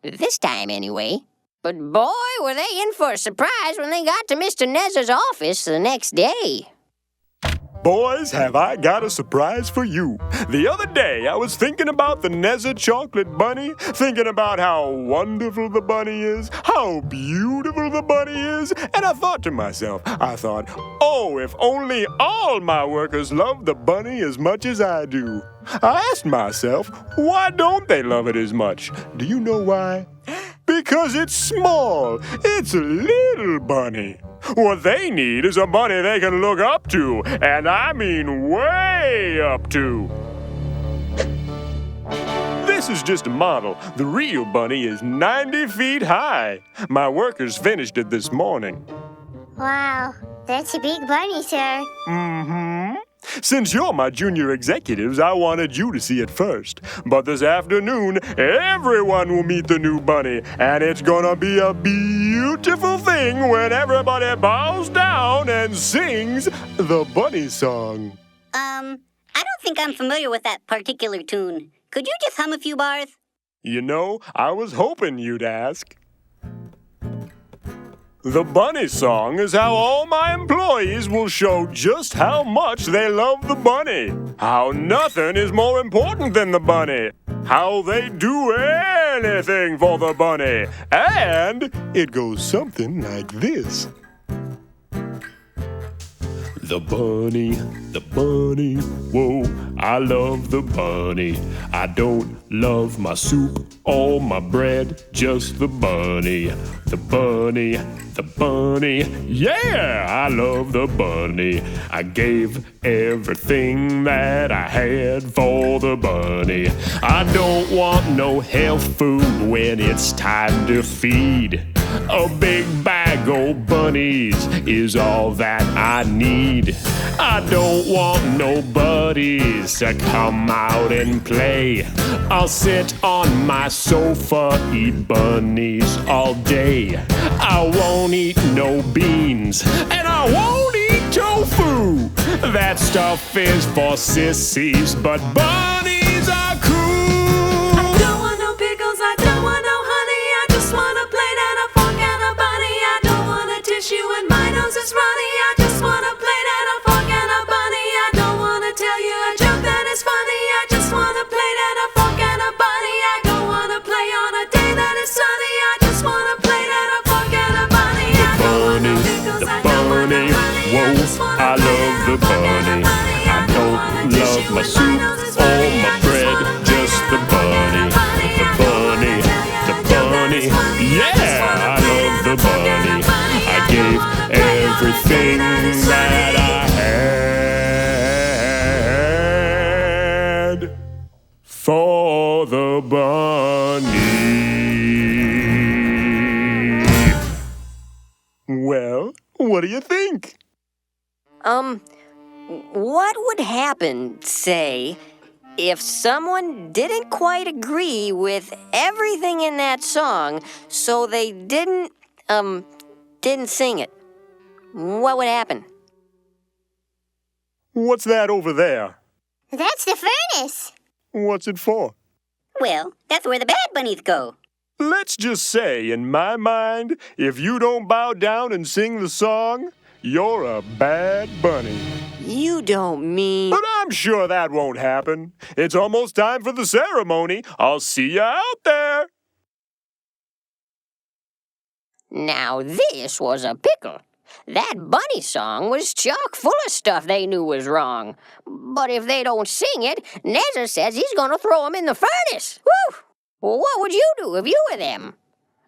This time, anyway. But boy, were they in for a surprise when they got to Mr. Nezzer's office the next day. Boys, have I got a surprise for you. The other day, I was thinking about the Nezzer chocolate bunny, thinking about how wonderful the bunny is, how beautiful the bunny is, and I thought to myself, oh, if only all my workers loved the bunny as much as I do. I asked myself, why don't they love it as much? Do you know why? Because it's small. It's a little bunny. What they need is a bunny they can look up to, and I mean way up to. This is just a model. The real bunny is 90 feet high. My workers finished it this morning. Wow, that's a big bunny, sir. Mm-hmm. Since you're my junior executives, I wanted you to see it first. But this afternoon, everyone will meet the new bunny, and it's gonna be a beautiful thing when everybody bows down and sings the bunny song. I don't think I'm familiar with that particular tune. Could you just hum a few bars? You know, I was hoping you'd ask. The bunny song is how all my employees will show just how much they love the bunny. How nothing is more important than the bunny. How they do anything for the bunny. And it goes something like this. The bunny, whoa, I love the bunny. I don't love my soup or my bread, just the bunny. The bunny, yeah, I love the bunny. I gave everything that I had for the bunny. I don't want no health food when it's time to feed. A big bag of bunnies is all that I need. I don't want no buddies to come out and play. I'll sit on my sofa, eat bunnies all day. I won't eat no beans, and I won't eat tofu. That stuff is for sissies, but bunnies are cool. I don't want no pickles, I don't want no honey. I just want a plate and a fork and a bunny. I don't want a tissue and my nose is runny. I just want a plate and a fork and a bunny. I don't want to tell you a joke that is funny. I just want a plate and a fork and a bunny. I don't want to play on a day that is sunny. I just want a plate and a fork and a bunny. I don't want no pickles, I don't want no honey. I just want a plate and a fork and a bunny. I don't want a tissue and my nose is runny. I just want a plate and a fork and a bunny. The bunny, yeah, I love the bunny. I gave everything that I had for the bunny. Well, what do you think? What would happen, say, if someone didn't quite agree with everything in that song, so they didn't sing it? What would happen? What's that over there? That's the furnace. What's it for? Well, that's where the bad bunnies go. Let's just say, in my mind, if you don't bow down and sing the song, you're a bad bunny. You don't mean... But I'm sure that won't happen. It's almost time for the ceremony. I'll see you out there. Now this was a pickle. That bunny song was chock full of stuff they knew was wrong. But if they don't sing it, Nezzer says he's gonna throw them in the furnace. Woo! Well, what would you do if you were them?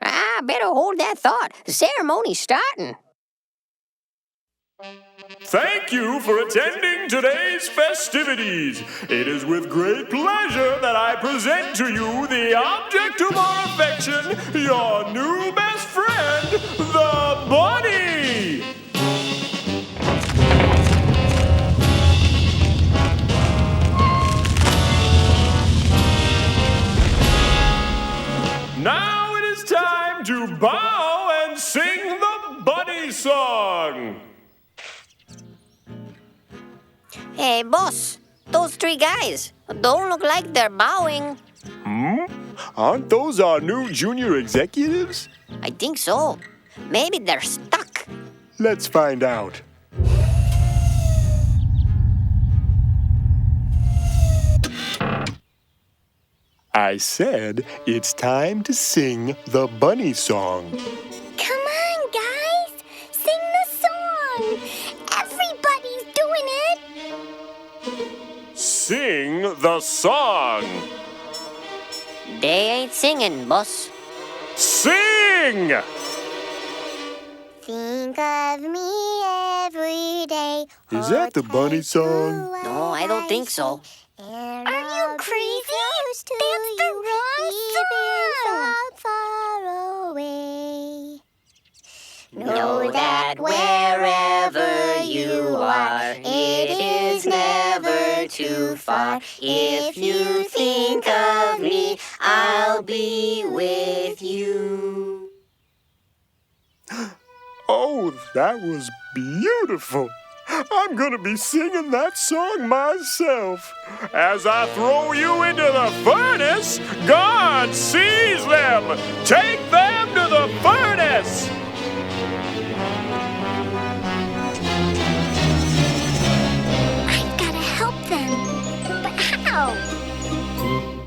I better hold that thought. The ceremony's starting. Thank you for attending today's festivities. It is with great pleasure that I present to you the object of our affection, your new best friend, the bunny. to bow and sing the bunny song. Hey, boss, those three guys don't look like they're bowing. Aren't those our new junior executives? I think so. Maybe they're stuck. Let's find out. I said it's time to sing the bunny song. Come on, guys. Sing the song. Everybody's doing it. Sing the song. They ain't singing, boss. Sing! Think of me every day. Is that the bunny song? No, I don't think so. Are you crazy? That's the wrong song. Far away. Know that wherever you are, it is never too far. If you think of me, I'll be with you. Oh, that was beautiful. I'm gonna be singing that song myself. As I throw you into the furnace, God sees them. Take them to the furnace. I've got to help them. But how?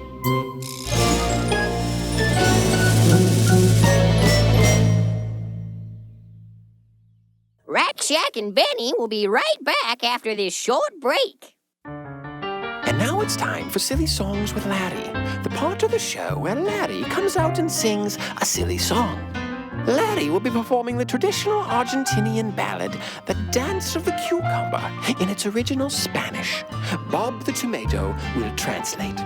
Rat Shack and Benny will be right back after this short break. And now it's time for Silly Songs with Larry, the part of the show where Larry comes out and sings a silly song. Larry will be performing the traditional Argentinian ballad, The Dance of the Cucumber, in its original Spanish. Bob the Tomato will translate.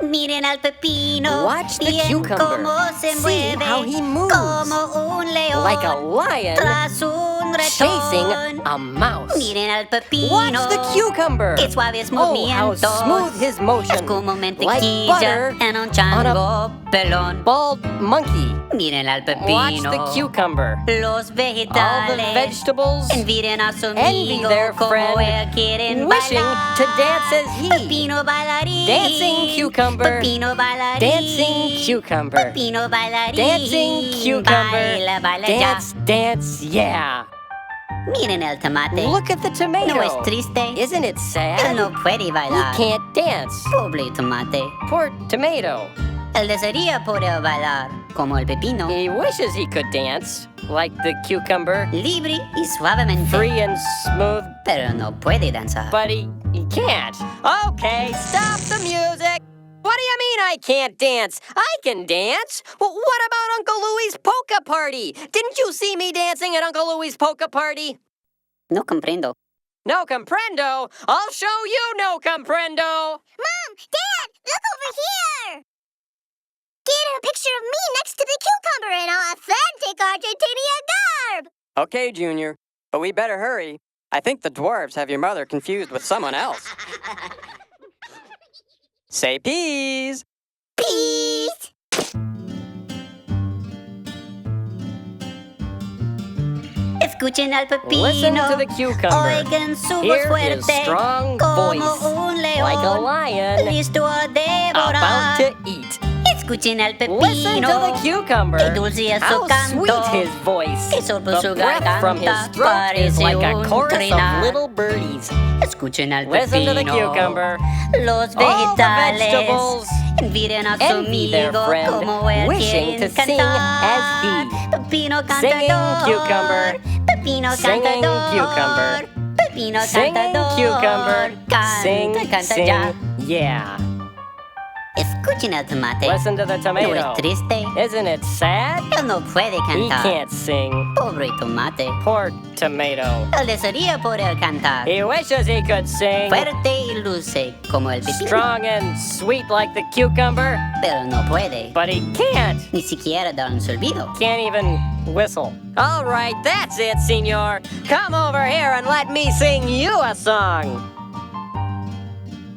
Miren al pepino. Watch the bien cucumber. Cómo se See mueve, how he moves. como un león. Like a lion tras un chasing ratón. a mouse. Miren al pepino. Watch the cucumber. Qué suaves Oh, how movimientos. smooth his motion. Es como Like mantequilla butter en un chango pelón. Bald monkey. Miren al pepino. Watch the cucumber. Los vegetales. All the vegetables Envidian a su envy amigo their como friend, él quieren wishing bailar. to dance as he. Pepino bailarín. Dancing cucumber. Pepino bailarín. Dancing cucumber. Pepino bailarín. Dancing cucumber. Baila, baila Dance, ya. dance, yeah. Miren el tomate. Look at the tomato. ¿No es triste? Isn't it Él sad? no puede He bailar. can't dance. Pobre tomate. Poor tomato. Él desearía poder bailar como el pepino. He wishes he could dance like the cucumber. Libre y suavemente. Free and smooth, Pero no puede danzar. but he can't. Okay, stop the music. What do you mean I can't dance? I can dance. Well, what about Uncle Louie's polka party? Didn't you see me dancing at Uncle Louie's polka party? No comprendo. No comprendo. I'll show you no comprendo. Mom! Dad! Look over here! Get a picture of me next to the cucumber in authentic Argentinian garb! Okay, Junior, but we better hurry. I think the dwarves have your mother confused with someone else. Say peas. Peace! Escuchen al pepino. Listen to the cucumber. Oigan su voz Hear his fuerte. strong Como voice. un león. Like a lion Listo a devorar. about to eat. Escuchen al pepino. Listen to the cucumber. Qué dulce es su How canto. sweet his voice. Qué sorbo The su breath from his garganta. throat is Parece like a un chorus trinar. of little birdies. Escuchen al Listen to the pepino. cucumber. Los All the vegetales. vegetables Envidian a su envy their amigo friend, como él wishing quieren to sing cantar. as he. Pepino Singing cantador. cucumber. Pepino Singing cantador. cucumber. Pepino Singing cantador. cucumber. Canta, Sing, canta sing, ya. yeah. Escuchen al tomate. Listen to the ¿No tomato. es triste? Isn't it sad? Él no puede He cantar. can't sing. Pobre tomate. Poor tomato. Él desearía poder cantar. He wishes he could sing. Fuerte y dulce como el pepino. Strong and sweet like the cucumber. Pero no puede. But he can't. Ni siquiera dar un silbido. Can't even whistle. All right, that's it, senor. Come over here and let me sing you a song.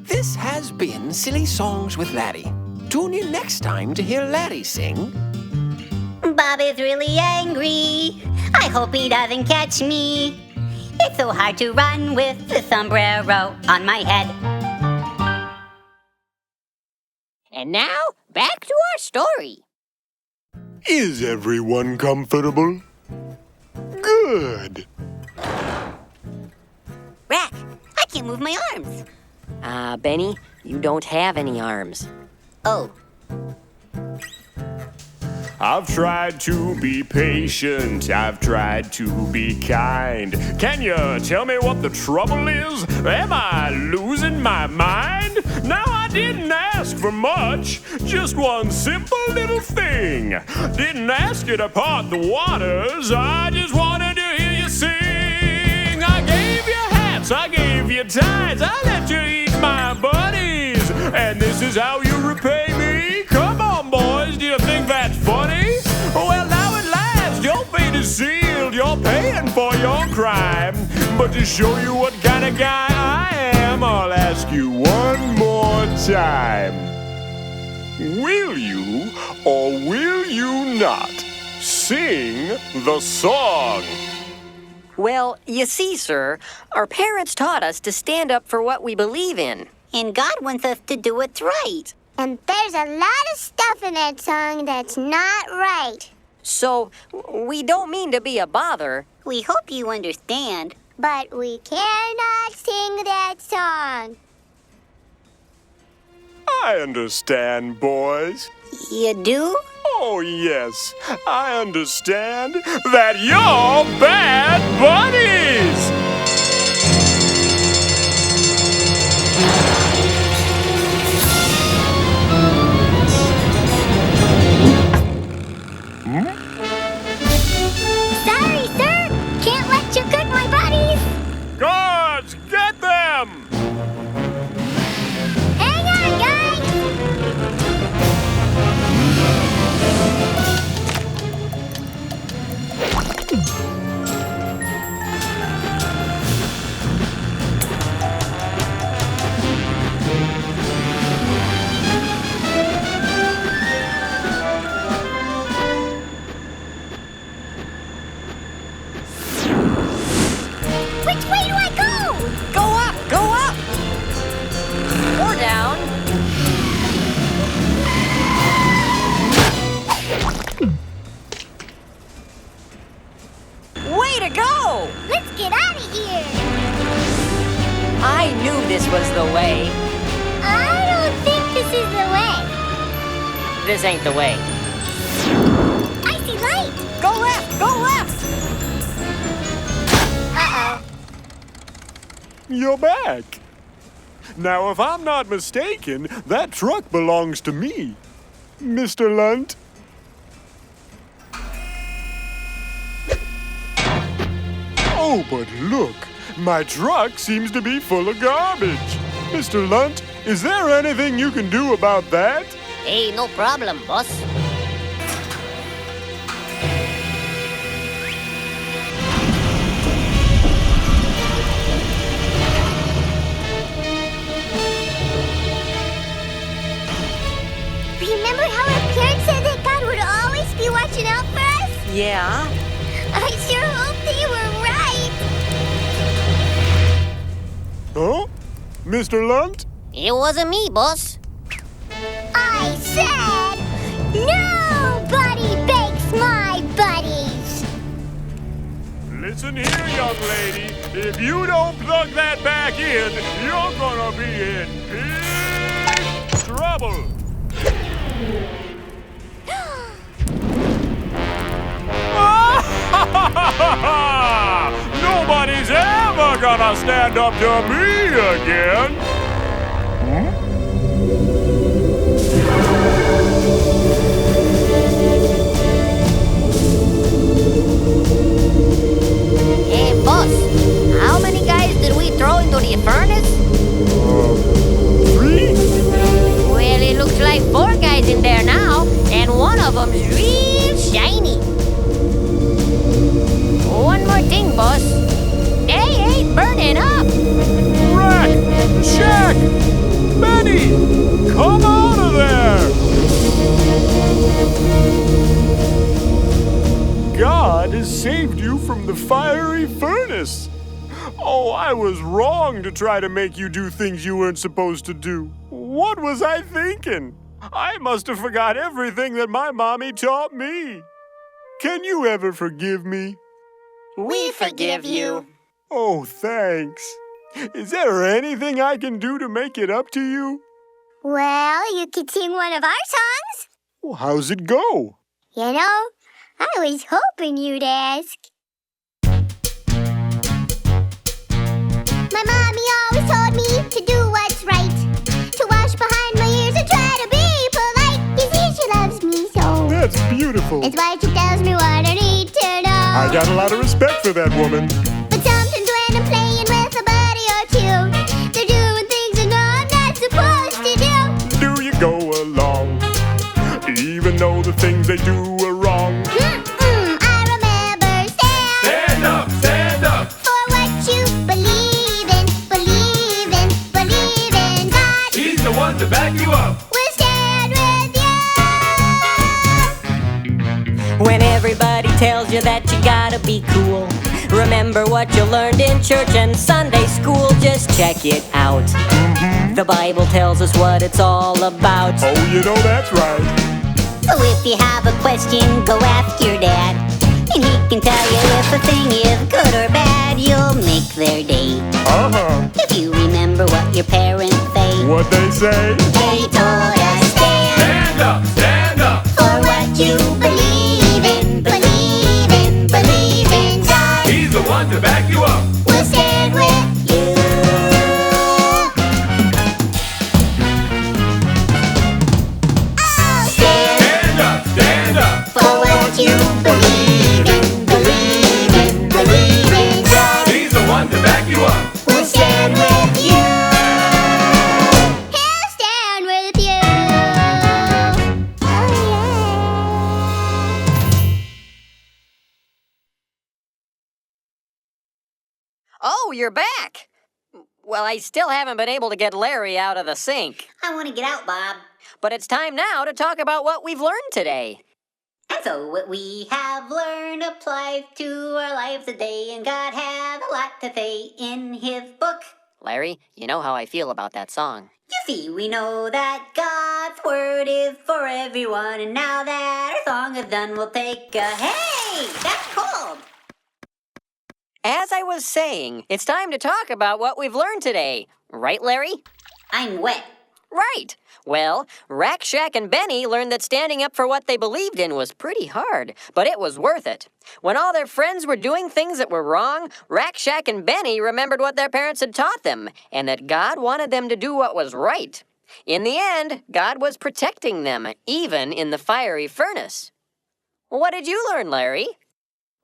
This has been Silly Songs with Larry. Tune in next time to hear Larry sing. Bob is really angry. I hope he doesn't catch me. It's so hard to run with the sombrero on my head. And now, back to our story. Is everyone comfortable? Good. Rack, I can't move my arms. Benny, you don't have any arms. Oh. I've tried to be patient, I've tried to be kind. Can you tell me what the trouble is? Am I losing my mind? Now I didn't ask for much, just one simple little thing. Didn't ask you to part the waters, I just wanted to hear you sing. I gave you hats, I gave you ties, I let you eat my buddies. And this is how you repay me? Come on, boys, do you think that's funny? Well, now at last, your fate is sealed. You're paying for your crime. But to show you what kind of guy I am, I'll ask you one more time. Will you or will you not sing the song? Well, you see, sir, our parents taught us to stand up for what we believe in. And God wants us to do what's right. And there's a lot of stuff in that song that's not right. So, we don't mean to be a bother. We hope you understand. But we cannot sing that song. I understand, boys. You do? Oh, yes. I understand that you're bad buddies. Sorry, sir. Can't let you cook my buddies. Guards, get them! Hang on, guys. Which way do I go? Go up! Go up! Or down. Way to go! Let's get out of here. I knew this was the way. I don't think this is the way. This ain't the way. I see light. Go left! Go left! Uh-oh. You're back. Now, if I'm not mistaken, that truck belongs to me, Mr. Lunt. Oh, but look, my truck seems to be full of garbage. Mr. Lunt, is there anything you can do about that? Hey, no problem, boss. Remember how our parents said that God would always be watching out for us? Yeah? I sure hope they were right. Huh? Mr. Lunt? It wasn't me, boss. I said, nobody bakes my buddies. Listen here, young lady. If you don't plug that back in, you're gonna be in big trouble. Nobody's ever gonna stand up to me again. Hey, boss, how many guys did we throw into the furnace? 3? Well, it looks like 4 guys in there now, and one of them's real shiny. One more thing, boss. They ain't burning up. Rack! Jack! Benny! Come out of there! God has saved you from the fiery furnace. Oh, I was wrong to try to make you do things you weren't supposed to do. What was I thinking? I must have forgot everything that my mommy taught me. Can you ever forgive me? We forgive you. Oh, thanks. Is there anything I can do to make it up to you? Well, you could sing one of our songs. Well, how's it go? You know, I was hoping you'd ask. My mommy always told me to do what's right, to wash behind my ears and try to be polite. You see, she loves me so. That's beautiful. That's why she tells me what I need to know. I got a lot of respect for that woman. But sometimes when I'm playing with a buddy or two, they're doing things I know I'm not supposed to do. Do you go along, even though the things they do are wrong? I remember Stand up, stand up. for what you believe in, believe in, believe in God. He's the one to back you up. We'll stand with you. When everybody tells you that you gotta be cool, remember what you learned in church and Sunday school. Just check it out. The Bible tells us what it's all about. Oh, you know that's right. So if you have a question, go ask your dad, and he can tell you if a thing is good or bad. You'll make their day if you remember what your parents say. What they say? They told us Stand up, stand up. for what you believe in, believe in, believe in God. He's the one to back you up. We'll stand with you. Oh, Stand up, stand up. for what you believe in, believe in, believe in God. He's the one to back you up. We'll stand with you. He'll stand with you. Oh, Oh, you're back. Well, I still haven't been able to get Larry out of the sink. I want to get out, Bob. But it's time now to talk about what we've learned today. And so what we have learned applies to our lives today, and God has a lot to say in his book. Larry, you know how I feel about that song. You see, we know that God's word is for everyone, and now that our song is done, we'll take a hey! That's cold! As I was saying, it's time to talk about what we've learned today. Right, Larry? I'm wet. Right. Well, Rack, Shack, and Benny learned that standing up for what they believed in was pretty hard, but it was worth it. When all their friends were doing things that were wrong, Rack, Shack, and Benny remembered what their parents had taught them, and that God wanted them to do what was right. In the end, God was protecting them, even in the fiery furnace. What did you learn, Larry?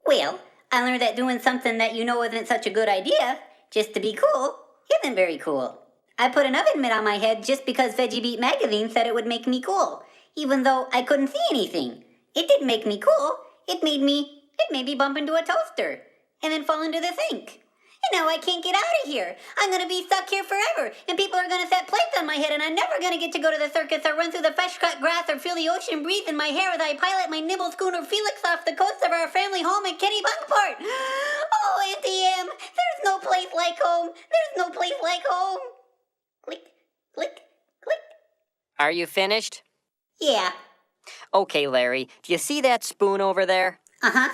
Well, I learned that doing something that you know isn't such a good idea, just to be cool, isn't very cool. I put an oven mitt on my head just because Veggie Beat magazine said it would make me cool, even though I couldn't see anything. It didn't make me cool. It made me bump into a toaster and then fall into the sink. And now I can't get out of here. I'm gonna be stuck here forever, and people are gonna set plates on my head, and I'm never gonna get to go to the circus or run through the fresh-cut grass or feel the ocean breathe in my hair as I pilot my nibble schooner Felix off the coast of our family home in Kennebunkport. Oh, Auntie Em, there's no place like home. There's no place like home. Click, click, click. Are you finished? Yeah. Okay, Larry, do you see that spoon over there? Uh-huh.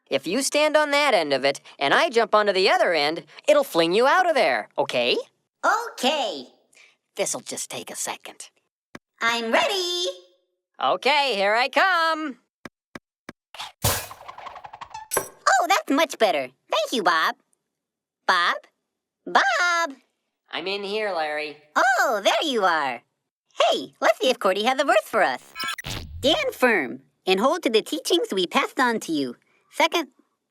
If you stand on that end of it, and I jump onto the other end, it'll fling you out of there, okay? Okay. This'll just take a second. I'm ready. Okay, here I come. Oh, that's much better. Thank you, Bob. Bob? Bob! I'm in here, Larry. Oh, there you are. Hey, let's see if Cordy has a verse for us. Stand firm and hold to the teachings we passed on to you. Second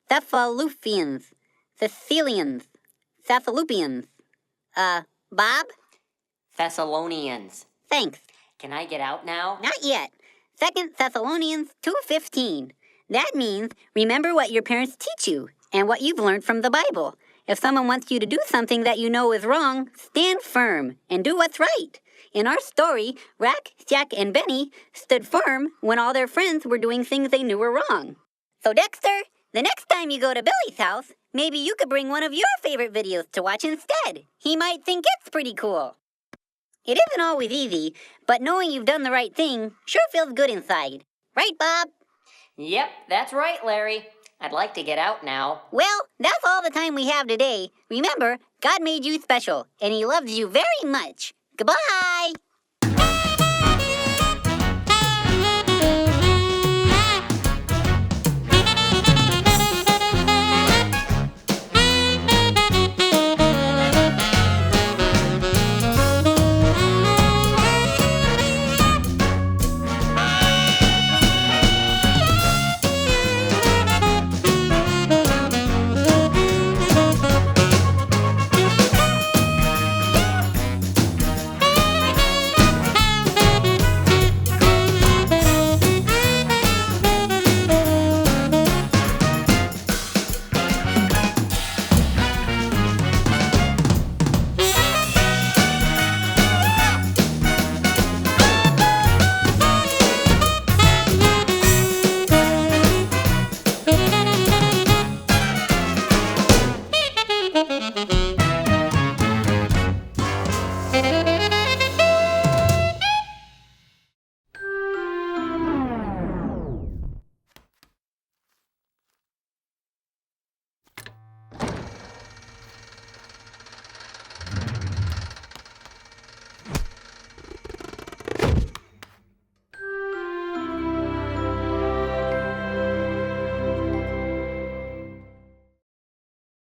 Thessalonians. Bob? Thessalonians. Thanks. Can I get out now? Not yet. 2 Thessalonians 2:15. That means remember what your parents teach you and what you've learned from the Bible. If someone wants you to do something that you know is wrong, stand firm and do what's right. In our story, Rack, Shack, and Benny stood firm when all their friends were doing things they knew were wrong. So Dexter, The next time you go to Billy's house, maybe you could bring one of your favorite videos to watch instead. He might think it's pretty cool. It isn't always easy, but knowing you've done the right thing sure feels good inside. Right, Bob? Yep, that's right, Larry. I'd like to get out now. Well, that's all the time we have today. Remember, God made you special, and He loves you very much. Goodbye!